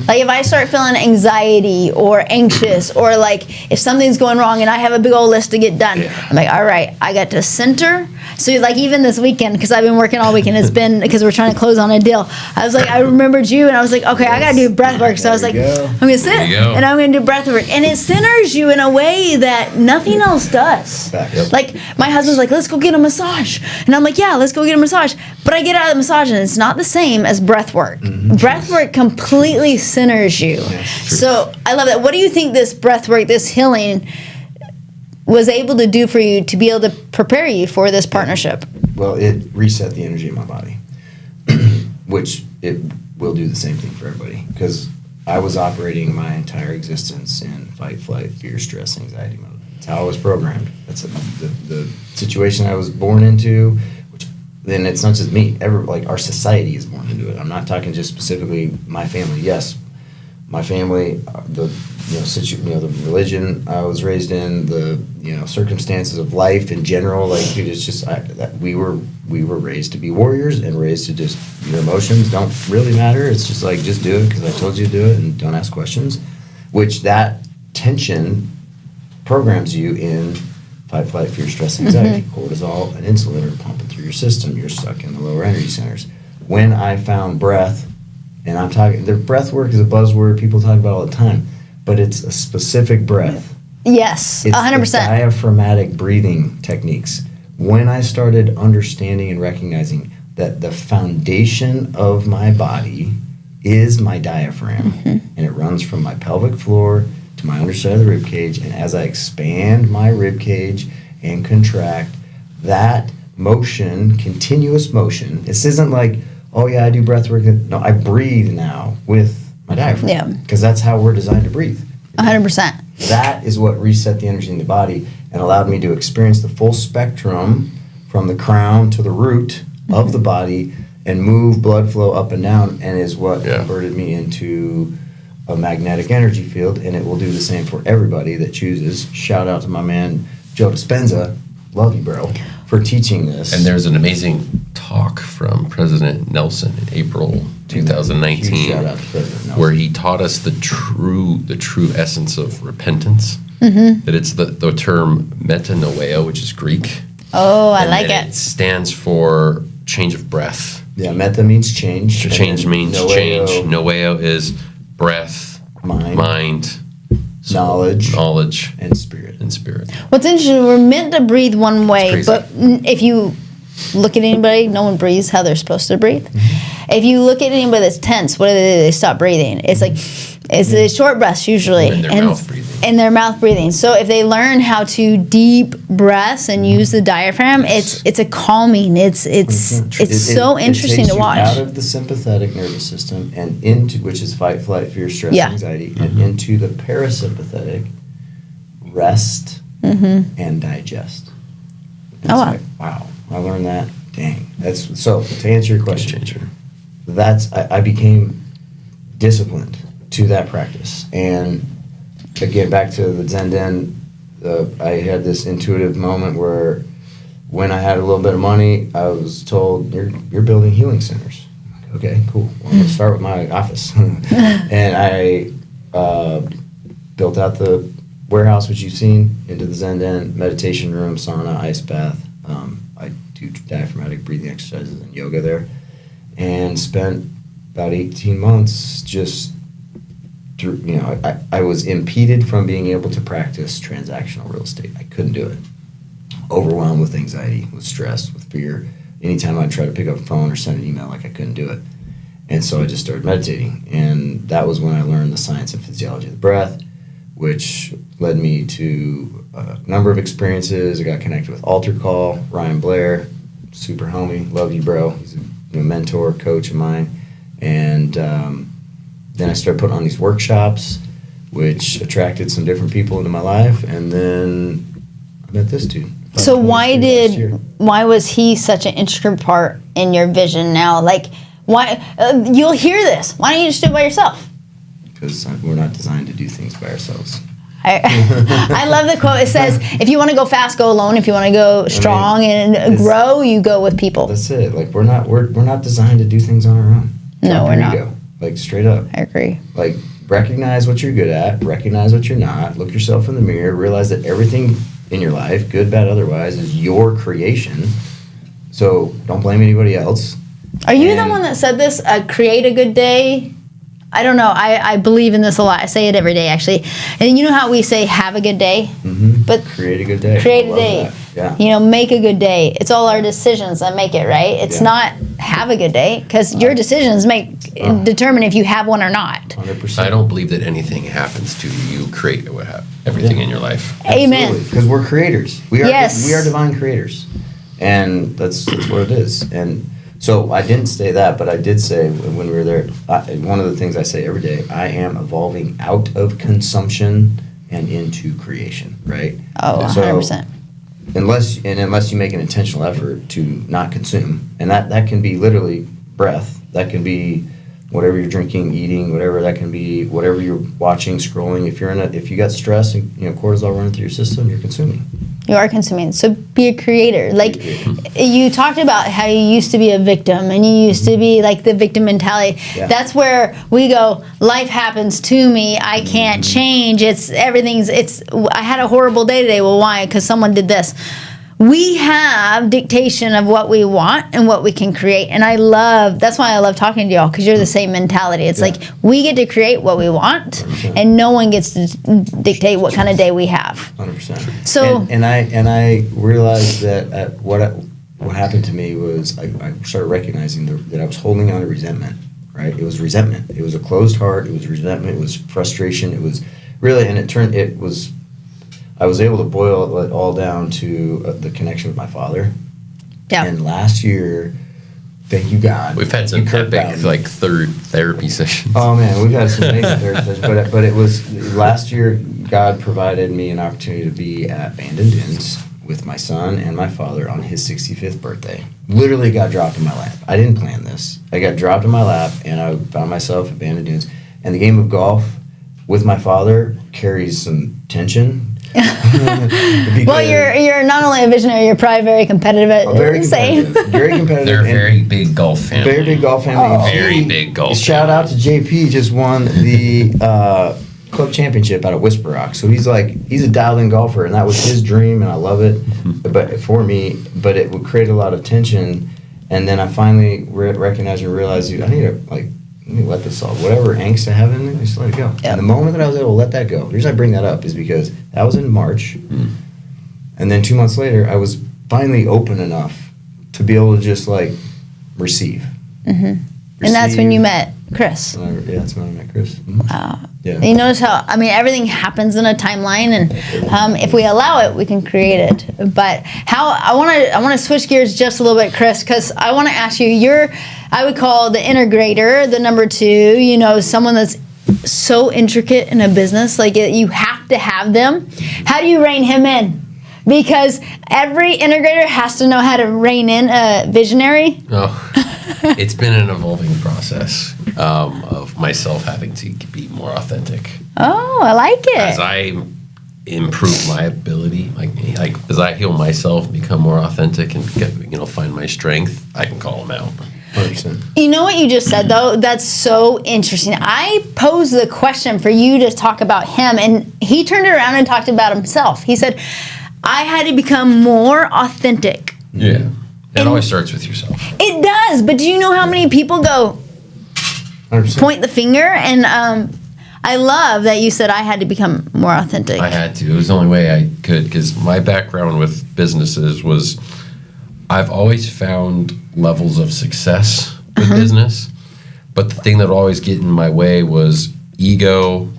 Like if I start feeling anxiety or anxious, or like if something's going wrong and I have a big old list to get done, I'm like, all right, I got to center. So like even this weekend, because I've been working all weekend, it's been because we're trying to close on a deal. I was like, I remembered you, and I was like, okay, I got to do breath work. So I was like, I'm going to sit and I'm going to do breath work. And it centers you in a way that nothing else does. Like my husband's like, let's go get a massage. And I'm like, yeah, let's go get a massage. But I get out of the massage and it's not the same as breath work. Breath work completely completely centers you. So I love that. What do you think this breath work, this healing, was able to do for you to be able to prepare you for this partnership? Well, it reset the energy in my body, which it will do the same thing for everybody, because I was operating my entire existence in fight, flight, fear, stress, anxiety mode. That's how I was programmed. That's the situation I was born into. Then it's not just me. Our society is born into it. I'm not talking just specifically my family. Yes, my family, the religion I was raised in, the circumstances of life in general. Like, dude, it's just we were raised to be warriors and raised to just your emotions don't really matter. It's just like, just do it because I told you to do it and don't ask questions. Which that tension programs you in fight, flight, fear, stress, anxiety. Cortisol and insulin are pumping through your system. You're stuck in the lower energy centers. When I found breath, and I'm talking, the breath work is a buzzword people talk about all the time, but it's a specific breath. Yes, 100%. It's the diaphragmatic breathing techniques. When I started understanding and recognizing that the foundation of my body is my diaphragm, and it runs from my pelvic floor to my underside of the rib cage, and as I expand my rib cage and contract, that motion, continuous motion, this isn't like, oh yeah, I do breath work. No, I breathe now with my diaphragm. Yeah. Because that's how we're designed to breathe. 100%. That is what reset the energy in the body and allowed me to experience the full spectrum from the crown to the root of the body and move blood flow up and down, and is what converted me into a magnetic energy field, and it will do the same for everybody that chooses. Shout out to my man Joe Dispenza, love you bro, for teaching this. And there's an amazing talk from President Nelson in April 2019 Shout out to President Nelson, where he taught us the true essence of repentance. That it's the term metanoia, which is Greek. Oh, I like it. It stands for change of breath. Yeah, meta means change. Change means noeo, change. Noeo is breath, mind, knowledge, and spirit. What's interesting, we're meant to breathe one way, It's but if you look at anybody, no one breathes how they're supposed to breathe. If you look at anybody that's tense, what do? They stop breathing. It's like, it's the short breaths usually. And their mouth breathing. And their mouth breathing. So if they learn how to deep breaths and use the diaphragm, it's a calming. It's so interesting takes to watch. You out of the sympathetic nervous system and into, which is fight, flight, fear, stress, anxiety, and into the parasympathetic, rest and digest. It's like, wow, I learned that. Dang, that's so. To answer your question, I became disciplined to that practice, and again, back to the Zen Den, I had this intuitive moment where when I had a little bit of money, I was told, you're building healing centers. I'm like, okay, cool. Well, I'm going to start with my office. And I built out the warehouse, which you've seen, into the Zen Den, meditation room, sauna, ice bath. I do diaphragmatic breathing exercises and yoga there. And spent about 18 months just I was impeded from being able to practice transactional real estate. I couldn't do it. Overwhelmed with anxiety, with stress, with fear. Anytime I'd try to pick up a phone or send an email, I couldn't do it. And so I just started meditating. And that was when I learned the science and physiology of the breath, which led me to a number of experiences. I got connected with Altar Call, Ryan Blair, super homie, love you, bro. He's a mentor, coach of mine. And then I started putting on these workshops, which attracted some different people into my life, and then I met this dude. So why was he such an integral part in your vision now? Like, why you'll hear this? Why don't you just do it by yourself? Because we're not designed to do things by ourselves. I love the quote. It says, if you want to go fast, go alone. If you want to go strong and grow, you go with people. That's it. Like, we're not designed to do things on our own. No, we're not. Ego. Like, straight up. I agree. Like, recognize what you're good at, recognize what you're not, look yourself in the mirror, realize that everything in your life, good, bad, otherwise, is your creation. So don't blame anybody else. Are you the one that said this? Create a good day? I don't know. I believe in this a lot. I say it every day, actually. And you know how we say have a good day? Mm-hmm. But create a good day. Create a day. That. Yeah. Make a good day. It's all our decisions that make it, right? It's not have a good day because your decisions determine if you have one or not. 100%. I don't believe that anything happens to you. You create everything in your life. Amen. Because we're creators. We are Yes. we are divine creators, and that's what it is. And so I didn't say that, but I did say when we were there, one of the things I say every day, I am evolving out of consumption and into creation. Right? Oh, 100%. Unless you make an intentional effort to not consume, and that can be literally breath, that can be whatever you're drinking, eating, whatever, that can be whatever you're watching, scrolling. If you got stress and cortisol running through your system, you're consuming. You are consuming. So be a creator. Like you talked about how you used to be a victim and you used to be like the victim mentality. Yeah. That's where we go, life happens to me. I can't change. I had a horrible day today. Well, why? Because someone did this. We have dictation of what we want and what we can create. And that's why I love talking to y'all, because you're the same mentality. It's like we get to create what we want 100%. And no one gets to dictate what kind of day we have. 100%. So, and I realized that what happened to me was I started recognizing that I was holding on to resentment, right? It was resentment. It was a closed heart. It was resentment. It was frustration. It was really, and I was able to boil it all down to the connection with my father. yeah. And last year, thank you God. We've had some epic third therapy sessions. Oh man, we've had some amazing therapy sessions. But it was last year. God provided me an opportunity to be at Abandoned Inns with my son and my father on his 65th birthday. Literally got dropped in my lap. I didn't plan this. I got dropped in my lap, and I found myself at Abandoned Inns. And the game of golf with my father carries some tension. Well, you're not only a visionary, you're probably very competitive at very the same. Very competitive. They're a very big golf family. Very big golf family. Oh. Very big golf Shout out to JP, just won the club championship out of Whisper Rock. So he's a dialed-in golfer, and that was his dream, and I love it. But for me, it would create a lot of tension. And then I finally recognized and realized, dude, I need to let me let this off. Whatever angst I have in me, just let it go. Yep. And the moment that I was able to let that go, the reason I bring that up is because that was in March. And then 2 months later, I was finally open enough to be able to just receive. And that's when you met Chris. That's when I met Chris. Wow. Yeah. You notice how, everything happens in a timeline, and if we allow it, we can create it. But I want to switch gears just a little bit, Chris, because I want to ask you, I would call the integrator, the number 2, someone that's so intricate in a business, you have to have them. How do you rein him in? Because every integrator has to know how to rein in a visionary. Oh, it's been an evolving process of myself having to be more authentic. Oh, I like it. As I improve my ability, as I heal myself, become more authentic, and find my strength, I can call them out. 100%. You know what you just said, though? That's so interesting. I posed the question for you to talk about him, and he turned it around and talked about himself. He said, I had to become more authentic. Yeah. It always starts with yourself. It does, but do you know how many people go 100%. point the finger? And I love that you said I had to become more authentic. I had to. It was the only way I could, because my background with businesses was I've always found levels of success with business, but the thing that would always get in my way was ego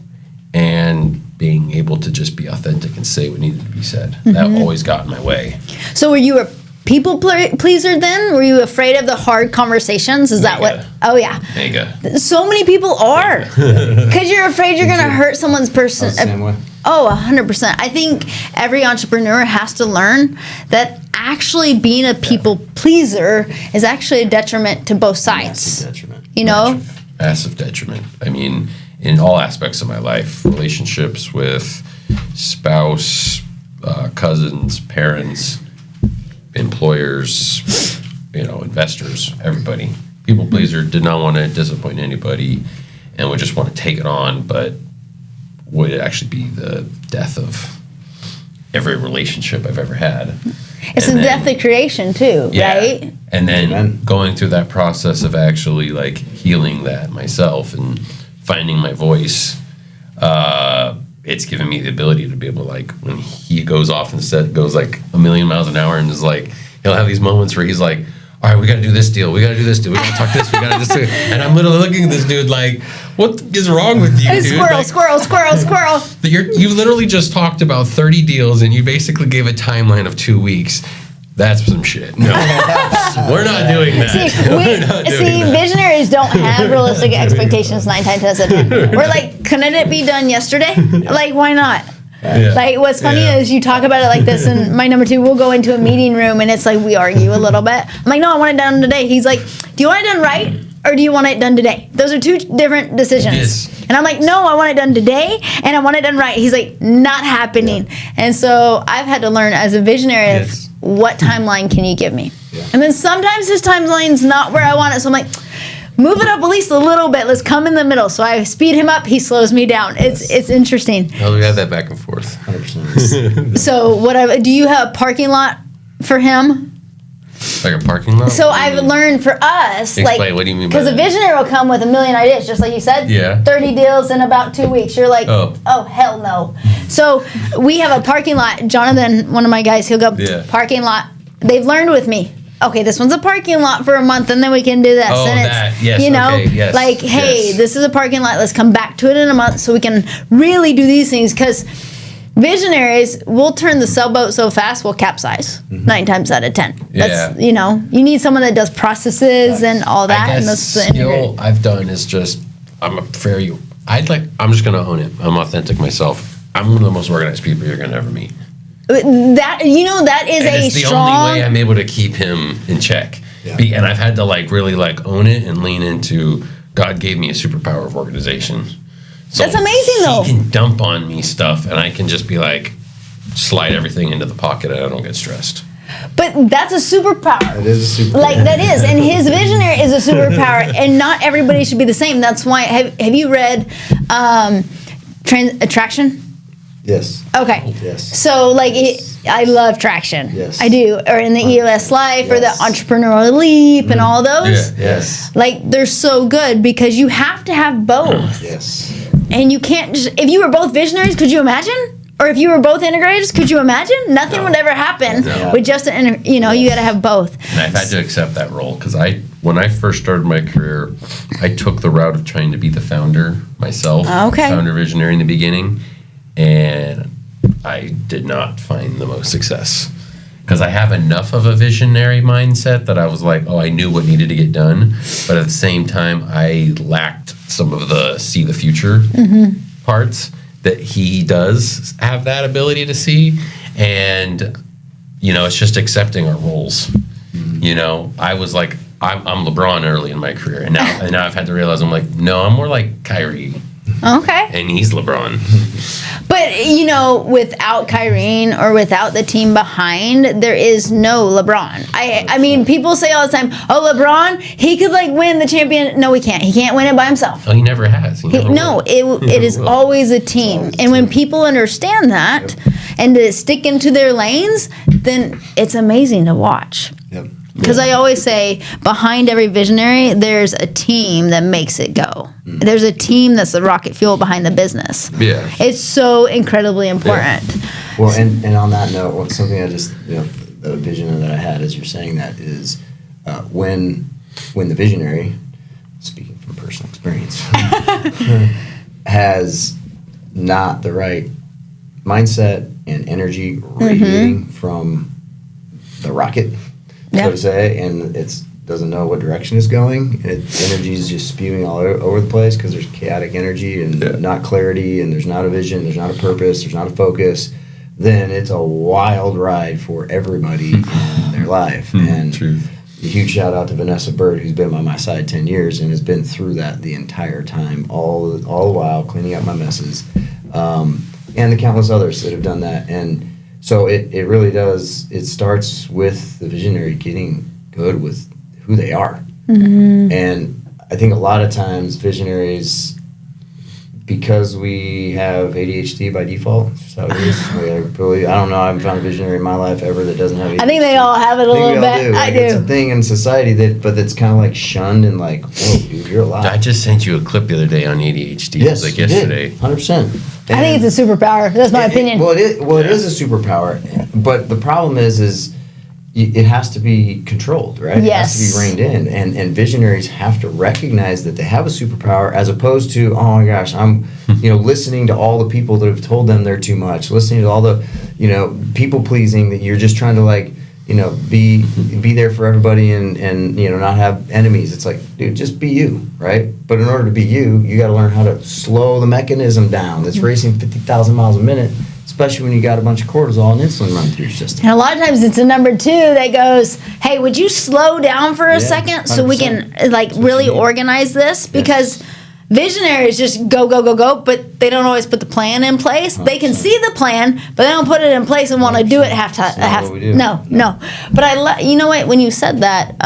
and being able to just be authentic and say what needed to be said. That always got in my way. So were you a people pleaser then? Were you afraid of the hard conversations? Is that what? Oh, yeah. Mega. So many people are. Because you're afraid you're going to hurt someone's person. Same way. Oh, 100%. I think every entrepreneur has to learn that actually being a people pleaser is actually a detriment to both sides. Massive detriment. You know? Massive detriment. I mean, in all aspects of my life, relationships with spouse, cousins, parents, employers, investors, everybody. People pleaser, did not want to disappoint anybody and would just want to take it on, but would actually be the death of every relationship I've ever had. It's the death of creation too, right? And then going through that process of actually healing that myself and finding my voice, it's given me the ability to be able to when he goes off and goes a million miles an hour and is he'll have these moments where he's like, all right, we got to do this deal. We got to do this deal. We got to talk this. We got to do this. And I'm literally looking at this dude like, what is wrong with you, dude? Squirrel. You literally just talked about 30 deals and you basically gave a timeline of 2 weeks. That's some shit. No, we're not doing that. Visionaries don't have realistic expectations 9 times out of 10. We're like, couldn't it be done yesterday? Like, why not? Yeah. Like, what's funny is you talk about it like this, and my number 2, we'll go into a meeting room, and it's like we argue a little bit. I'm like, no, I want it done today. He's like, do you want it done right, or do you want it done today? Those are 2 different decisions. Yes. And I'm like, no, I want it done today, and I want it done right. He's like, not happening. Yeah. And so I've had to learn as a visionary of what timeline can you give me? Yeah. And then sometimes his timeline's not where I want it, so I'm like, move it up at least a little bit. Let's come in the middle. So I speed him up. He slows me down. It's interesting. Oh, we have that back and forth. 100%. So do you have a parking lot for him? Like a parking lot? So I've learned for us, explain, what do you mean by because that? a visionary will come with a million ideas, just like you said. Yeah. 30 deals in about 2 weeks. You're like, oh hell no. So we have a parking lot. Jonathan, one of my guys, he'll go, parking lot. They've learned with me. Okay, this one's a parking lot for a month, and then we can do this. Oh, and that, yes, you know, okay, yes, like, hey, yes. this is a parking lot. Let's come back to it in a month so we can really do these things. Because visionaries will turn the sailboat so fast, we'll capsize 9 times out of 10. That's, you know, you need someone that does processes and all that. I guess the skill I've done is just, I'm just going to own it. I'm authentic myself. I'm one of the most organized people you're going to ever meet. That, you know, that is and it's the only way I'm able to keep him in check. Yeah. And I've had to like really like own it and lean into, God gave me a superpower of organization. So that's amazing though. He can dump on me stuff and I can just be like, slide everything into the pocket and I don't get stressed. But that's a superpower. It is a superpower. Like, that is. And his visionary is a superpower. And not everybody should be the same. That's why, have you read Attraction? Yes. Okay. Yes. So, like, I love Traction. Yes. I do. Or in the EOS Life or the Entrepreneurial Leap and all those. Yeah. Yes. Like, they're so good because you have to have both. Yes. And you can't just, if you were both visionaries, could you imagine? Or if you were both integrators, could you imagine? Nothing would ever happen with just you got to have both. And I've had to accept that role because when I first started my career, I took the route of trying to be the founder myself. Founder visionary in the beginning. And I did not find the most success because I have enough of a visionary mindset that I was like, oh, I knew what needed to get done. But at the same time, I lacked some of the see the future parts that he does have that ability to see. And, you know, it's just accepting our roles. You know, I was like, I'm LeBron early in my career. And now I've had to realize I'm like, no, I'm more like Kyrie. Okay. And he's LeBron. But, you know, without Kyrie or without the team behind, there is no LeBron. I mean, people say all the time, oh, LeBron, he could, like, win the champion. No, he can't. He can't win it by himself. Oh, he never has. It is always a team. And when people understand that and to stick into their lanes, then it's amazing to watch. Yep. Because I always say, behind every visionary, there's a team that makes it go. There's a team that's the rocket fuel behind the business. Yeah. It's so incredibly important. Yeah. Well, and on that note, something I just, the vision that I had as you're saying that is when the visionary, speaking from personal experience, has not the right mindset and energy radiating from the rocket, so to say, and it doesn't know what direction it's going. Energy is just spewing all over the place because there's chaotic energy and not clarity, and there's not a vision, there's not a purpose, there's not a focus. Then it's a wild ride for everybody in their life. And a huge shout out to Vanessa Bird, who's been by my side 10 years and has been through that the entire time, all the while cleaning up my messes, and the countless others that have done that. And so it really does. It starts with the visionary getting good with who they are. And I think a lot of times visionaries, because we have ADHD by default, that's how it is. I don't know, I haven't found a visionary in my life ever that doesn't have ADHD. I think they all have it a little bit. I do. It's a thing in society that's kind of like shunned and like, whoa, dude, you're alive. I just sent you a clip the other day on ADHD. Yes, like yesterday. 100%. I think it's a superpower. That's my opinion. It is a superpower. But the problem is it has to be controlled, right? Yes. It has to be reined in. And visionaries have to recognize that they have a superpower, as opposed to, oh my gosh, I'm listening to all the people that have told them they're too much, listening to all the people pleasing, that you're just trying to be there for everybody and not have enemies. It's like, dude, just be you, right? But in order to be you got to learn how to slow the mechanism down that's racing 50,000 miles a minute, especially when you got a bunch of cortisol and insulin running through your system. And a lot of times it's a number 2 that goes, hey, would you slow down for a second so we can really organize this? Because visionaries just go, but they don't always put the plan in place. They can see the plan, but they don't put it in place and want to do it No. But you know what? When you said that,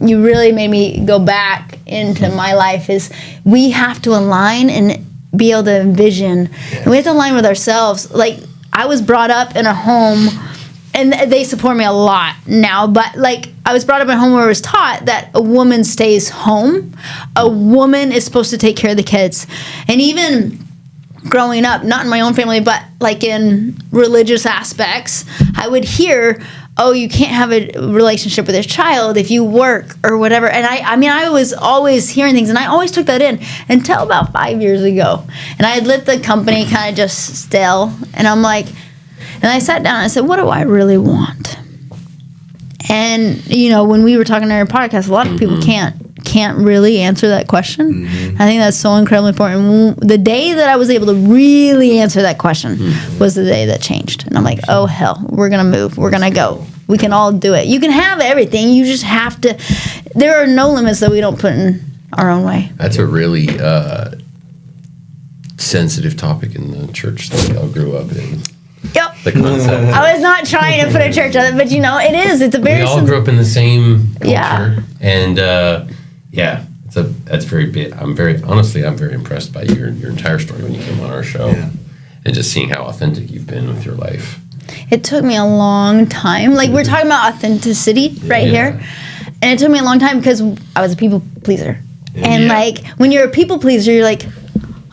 you really made me go back into my life. Is we have to align and be able to envision. And we have to align with ourselves. Like, I was brought up in a home, and they support me a lot now, but I was brought up in a home where it was taught that a woman stays home. A woman is supposed to take care of the kids. And even growing up, not in my own family, but in religious aspects, I would hear, oh, you can't have a relationship with your child if you work or whatever. And I was always hearing things, and I always took that in until about 5 years ago. And I had let the company kind of just stale. And I'm like, and I sat down and I said, what do I really want? And, when we were talking on our podcast, a lot of people can't really answer that question. I think that's so incredibly important. The day that I was able to really answer that question was the day that changed. And I'm like, oh, hell, we're going to move. We're going to go. We can all do it. You can have everything. You just have to. There are no limits that we don't put in our own way. That's a really sensitive topic in the church that we all grew up in. Yep. The concept. I was not trying to put a church on it, but it is. It's a very. We all grew up in the same culture, and that's very big. I'm very impressed by your entire story when you came on our show, and just seeing how authentic you've been with your life. It took me a long time. We're talking about authenticity here, and it took me a long time because I was a people pleaser, and when you're a people pleaser, you're like,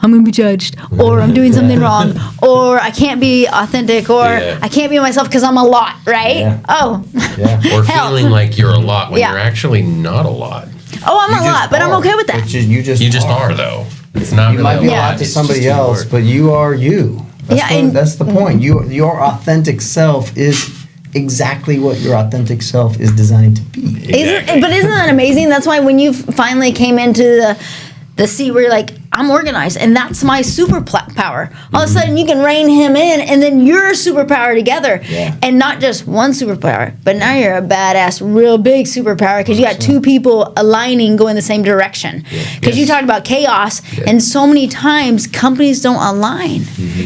I'm going to be judged, or I'm doing something wrong, or I can't be authentic, or I can't be myself because I'm a lot, right? Yeah. Oh. Yeah. Or feeling like you're a lot when you're actually not a lot. Oh, I'm a lot, but I'm okay with that. You just are, though. It's not you really might be a lot to somebody else, but you are you. That's the point. Your authentic self is exactly what your authentic self is designed to be. Exactly. But isn't that amazing? That's why when you finally came into the seat where you're like, I'm organized, and that's my superpower. All of a sudden, you can rein him in, and then you're a superpower together. Yeah. And not just one superpower, but now you're a badass, real big superpower because you got two people aligning, going the same direction. Because you talked about chaos, and so many times companies don't align.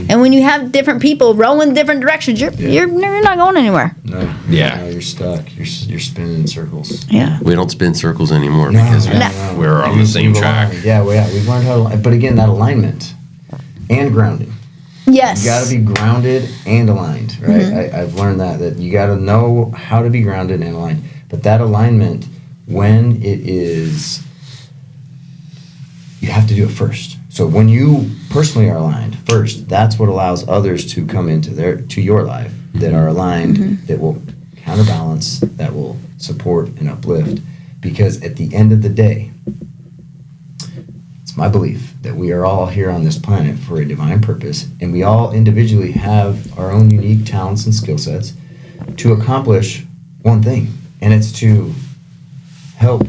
And when you have different people rowing different directions, you're not going anywhere. No. Yeah. No, you're stuck. You're spinning in circles. Yeah. We don't spin circles anymore because we're on the same track. We've learned how to align. But again, that alignment and grounding. Yes. You got to be grounded and aligned, right? I've learned that you got to know how to be grounded and aligned. But that alignment, when it is, you have to do it first. So when you personally are aligned first, that's what allows others to come into your life that are aligned, that will counterbalance, that will support and uplift. Because at the end of the day, it's my belief that we are all here on this planet for a divine purpose, and we all individually have our own unique talents and skill sets to accomplish one thing, and it's to help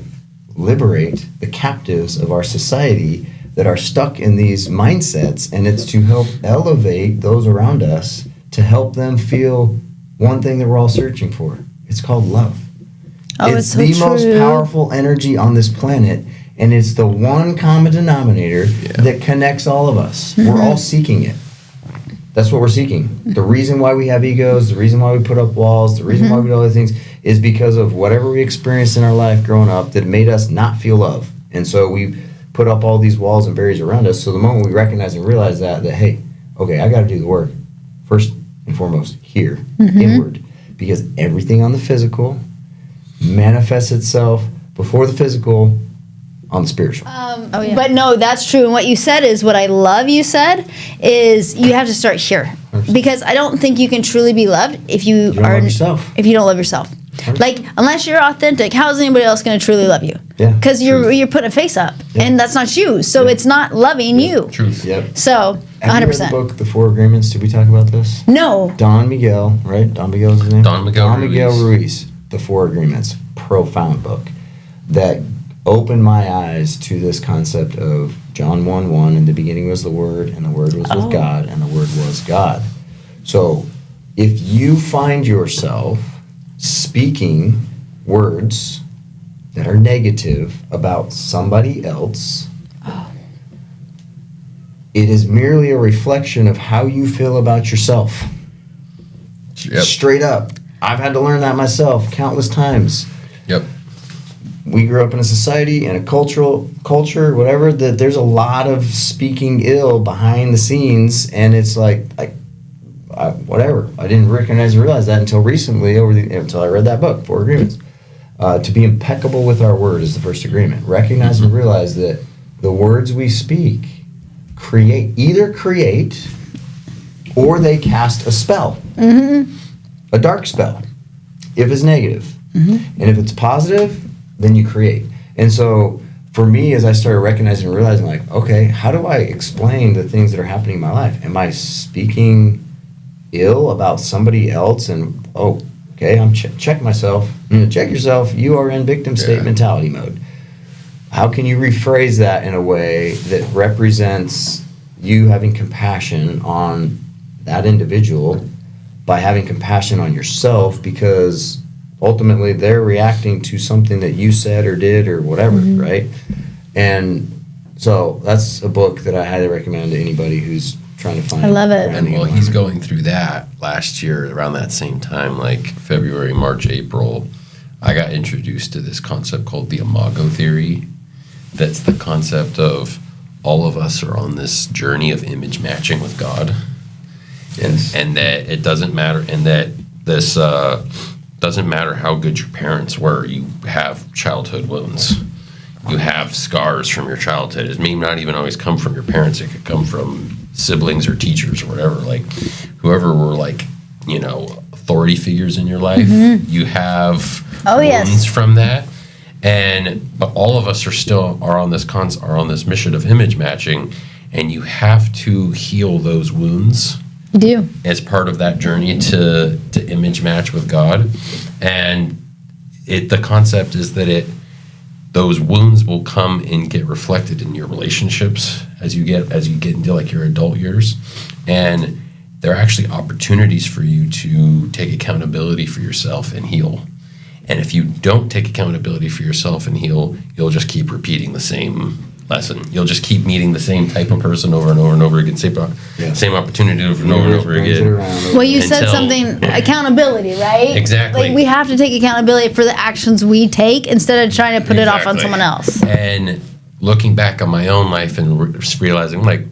liberate the captives of our society that are stuck in these mindsets, and it's to help elevate those around us to help them feel one thing that we're all searching for. It's called love. It's so the true. most powerful energy on this planet, and it's the one common denominator that connects all of us. We're all seeking it. That's what we're seeking. The reason why we have egos, the reason why we put up walls, the reason why we do other things is because of whatever we experienced in our life growing up that made us not feel love. And so we put up all these walls and barriers around us. So the moment we recognize and realize that hey, okay, I got to do the work first and foremost here, inward, because everything on the physical manifests itself before the physical on the spiritual. But no, that's true. And what you said is what I love you said is you have to start here. Because I don't think you can truly be loved if you don't love yourself. If you don't love yourself. Like, unless you're authentic, how is anybody else going to truly love you? Yeah. Because you're putting a face up, and that's not you. So it's not loving you. Truth. Yep. So, 100%. Have you read the book, The Four Agreements? Did we talk about this? No. Don Miguel, right? Don Miguel's his name? Don Miguel Ruiz. The Four Agreements. Profound book that opened my eyes to this concept of John 1:1. In the beginning was the Word, and the Word was with God, and the Word was God. So if you find yourself speaking words that are negative about somebody else, it is merely a reflection of how you feel about yourself. Yep. Straight up. I've had to learn that myself countless times. Yep. We grew up in a society and a culture, whatever, that there's a lot of speaking ill behind the scenes, and it's like whatever. I didn't recognize and realize that until recently, until I read that book, Four Agreements. To be impeccable with our word is the first agreement. Recognize and realize that the words we speak either create or they cast a spell, a dark spell, if it's negative. And if it's positive, then you create. And so for me, as I started recognizing and realizing, like, okay, how do I explain the things that are happening in my life? Am I speaking ill about somebody else? And okay, I'm check myself. Check yourself. You are in victim state mentality mode. How can you rephrase that in a way that represents you having compassion on that individual by having compassion on yourself, because ultimately they're reacting to something that you said or did or whatever, right? And so that's a book that I highly recommend to anybody who's trying to find. I love it. And while he's going through that, last year around that same time, like February, March, April, I got introduced to this concept called the imago theory. That's the concept of all of us are on this journey of image matching with God. Yes. And that it doesn't matter, and that this doesn't matter how good your parents were. You have childhood wounds. You have scars from your childhood. It may not even always come from your parents. It could come from siblings or teachers or whatever. Like, whoever were, like, authority figures in your life. You have wounds from that. But all of us are on this mission of image matching, and you have to heal those wounds. You do. As part of that journey to image match with God. And the concept is that those wounds will come and get reflected in your relationships as you get into like your adult years. And there are actually opportunities for you to take accountability for yourself and heal. And if you don't take accountability for yourself and heal, you'll just keep repeating the same lesson. You'll just keep meeting the same type of person over and over and over again, same opportunity over and over and over again. Well, you said something, accountability, right? Exactly. Like, we have to take accountability for the actions we take instead of trying to put it off on someone else. And looking back on my own life and realizing, like,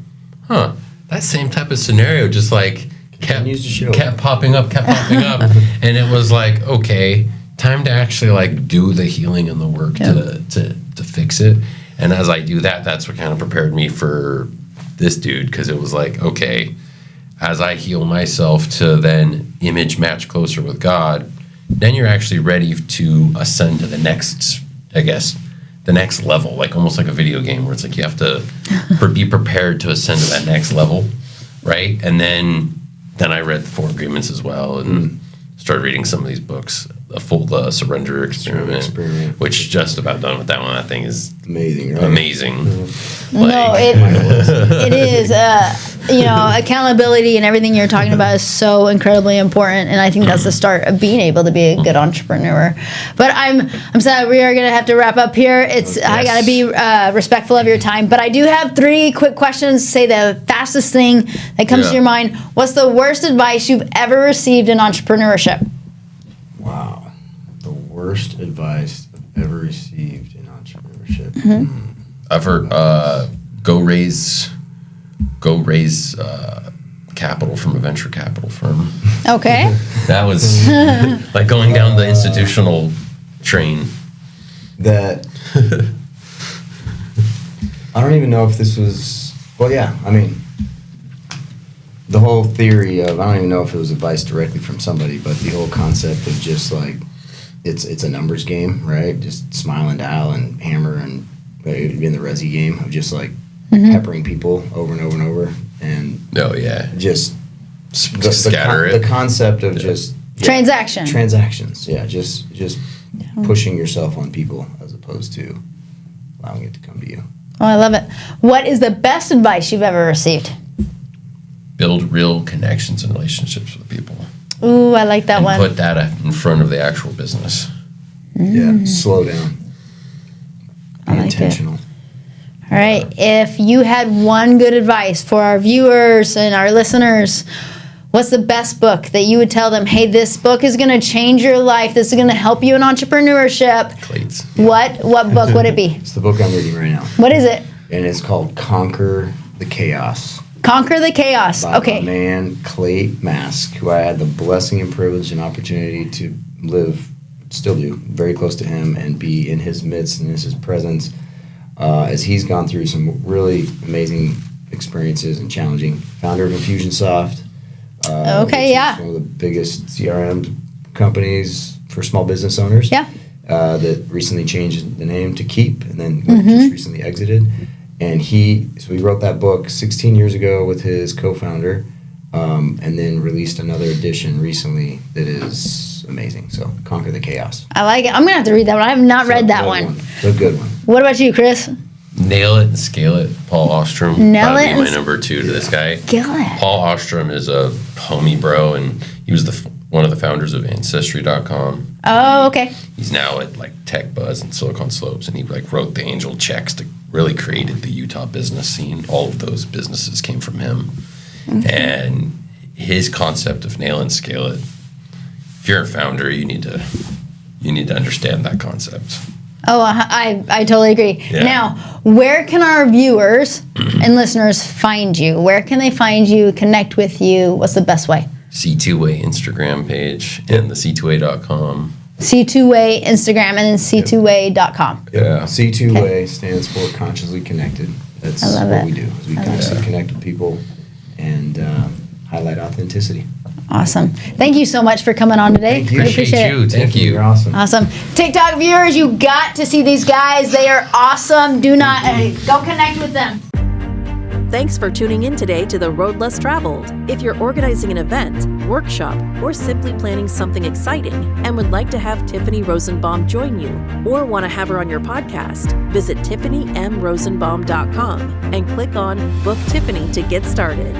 that same type of scenario just like kept popping up. And it was like, okay, time to actually like do the healing and the work to fix it. And as I do that, that's what kind of prepared me for this dude, because it was like, okay, as I heal myself to then image match closer with God, then you're actually ready to ascend to the next, I guess, the next level, like almost like a video game where it's like you have to be prepared to ascend to that next level, right? And then I read the Four Agreements as well and started reading some of these books. A full Surrender Experiment, which just about done with that one. That thing is amazing, right? Amazing. No, it is. Accountability and everything you're talking about is so incredibly important, and I think that's the start of being able to be a good entrepreneur. But I'm sad we are going to have to wrap up here. I got to be respectful of your time, but I do have 3 quick questions. Say the fastest thing that comes to your mind. What's the worst advice you've ever received in entrepreneurship? Wow. The worst advice I've ever received in entrepreneurship. I've heard go raise capital from a venture capital firm. Okay. That was like going down the institutional train. That I don't even know if this was, the whole theory of, I don't even know if it was advice directly from somebody, but the whole concept of just like it's a numbers game, right? Just smile and dial and hammer, and it would be in the resi game of just like peppering people over and over and over, and just scatter it. The concept of just transactions, just pushing yourself on people as opposed to allowing it to come to you. Oh, I love it. What is the best advice you've ever received? Build real connections and relationships with people. Ooh, I like that one. Put that in front of the actual business. Yeah, slow down. Be intentional. All right. If you had one good advice for our viewers and our listeners, what's the best book that you would tell them, hey, this book is going to change your life. This is going to help you in entrepreneurship. Clates. What book would it be? It's the book I'm reading right now. What is it? And it's called Conquer the Chaos. Conquer the Chaos. By Okay. my man, Clay Mask, who I had the blessing and privilege and opportunity to live, still do, very close to him and be in his midst and in his presence as he's gone through some really amazing experiences and challenging. Founder of Infusionsoft. Which is one of the biggest CRM companies for small business owners. Yeah. That recently changed the name to Keep, and then just recently exited. And he wrote that book 16 years ago with his co-founder, and then released another edition recently that is amazing. So, Conquer the Chaos. I like it. I'm going to have to read that one. I have not read that one. It's a good one. What about you, Chris? Nail it and scale it. Paul Ostrom. Nail it. My number 2 to this guy. Scale it. Paul Ostrom is a homie bro, and he was one of the founders of Ancestry.com. Oh, okay. He's now at like Tech Buzz and Silicon Slopes, and he like wrote the angel checks to really created the Utah business scene. All of those businesses came from him, and his concept of nail and scale it. If you're a founder, you need to understand that concept. Oh, I totally agree. Yeah. Now, where can our viewers and listeners find you? Where can they find you, connect with you? What's the best way? C2A Instagram page and the C2A.com. C2A Instagram and then C2A.com. Yeah. C2A stands for Consciously Connected. That's what we do. Is we consciously connect with people and highlight authenticity. Awesome. Thank you so much for coming on today. Thank you. I appreciate it. Thank you. You're awesome. Awesome. TikTok viewers, you got to see these guys. They are awesome. Do not go connect with them. Thanks for tuning in today to The Road Less Traveled. If you're organizing an event, workshop, or simply planning something exciting and would like to have Tiffany Rosenbaum join you or want to have her on your podcast, visit TiffanyMRosenbaum.com and click on Book Tiffany to get started.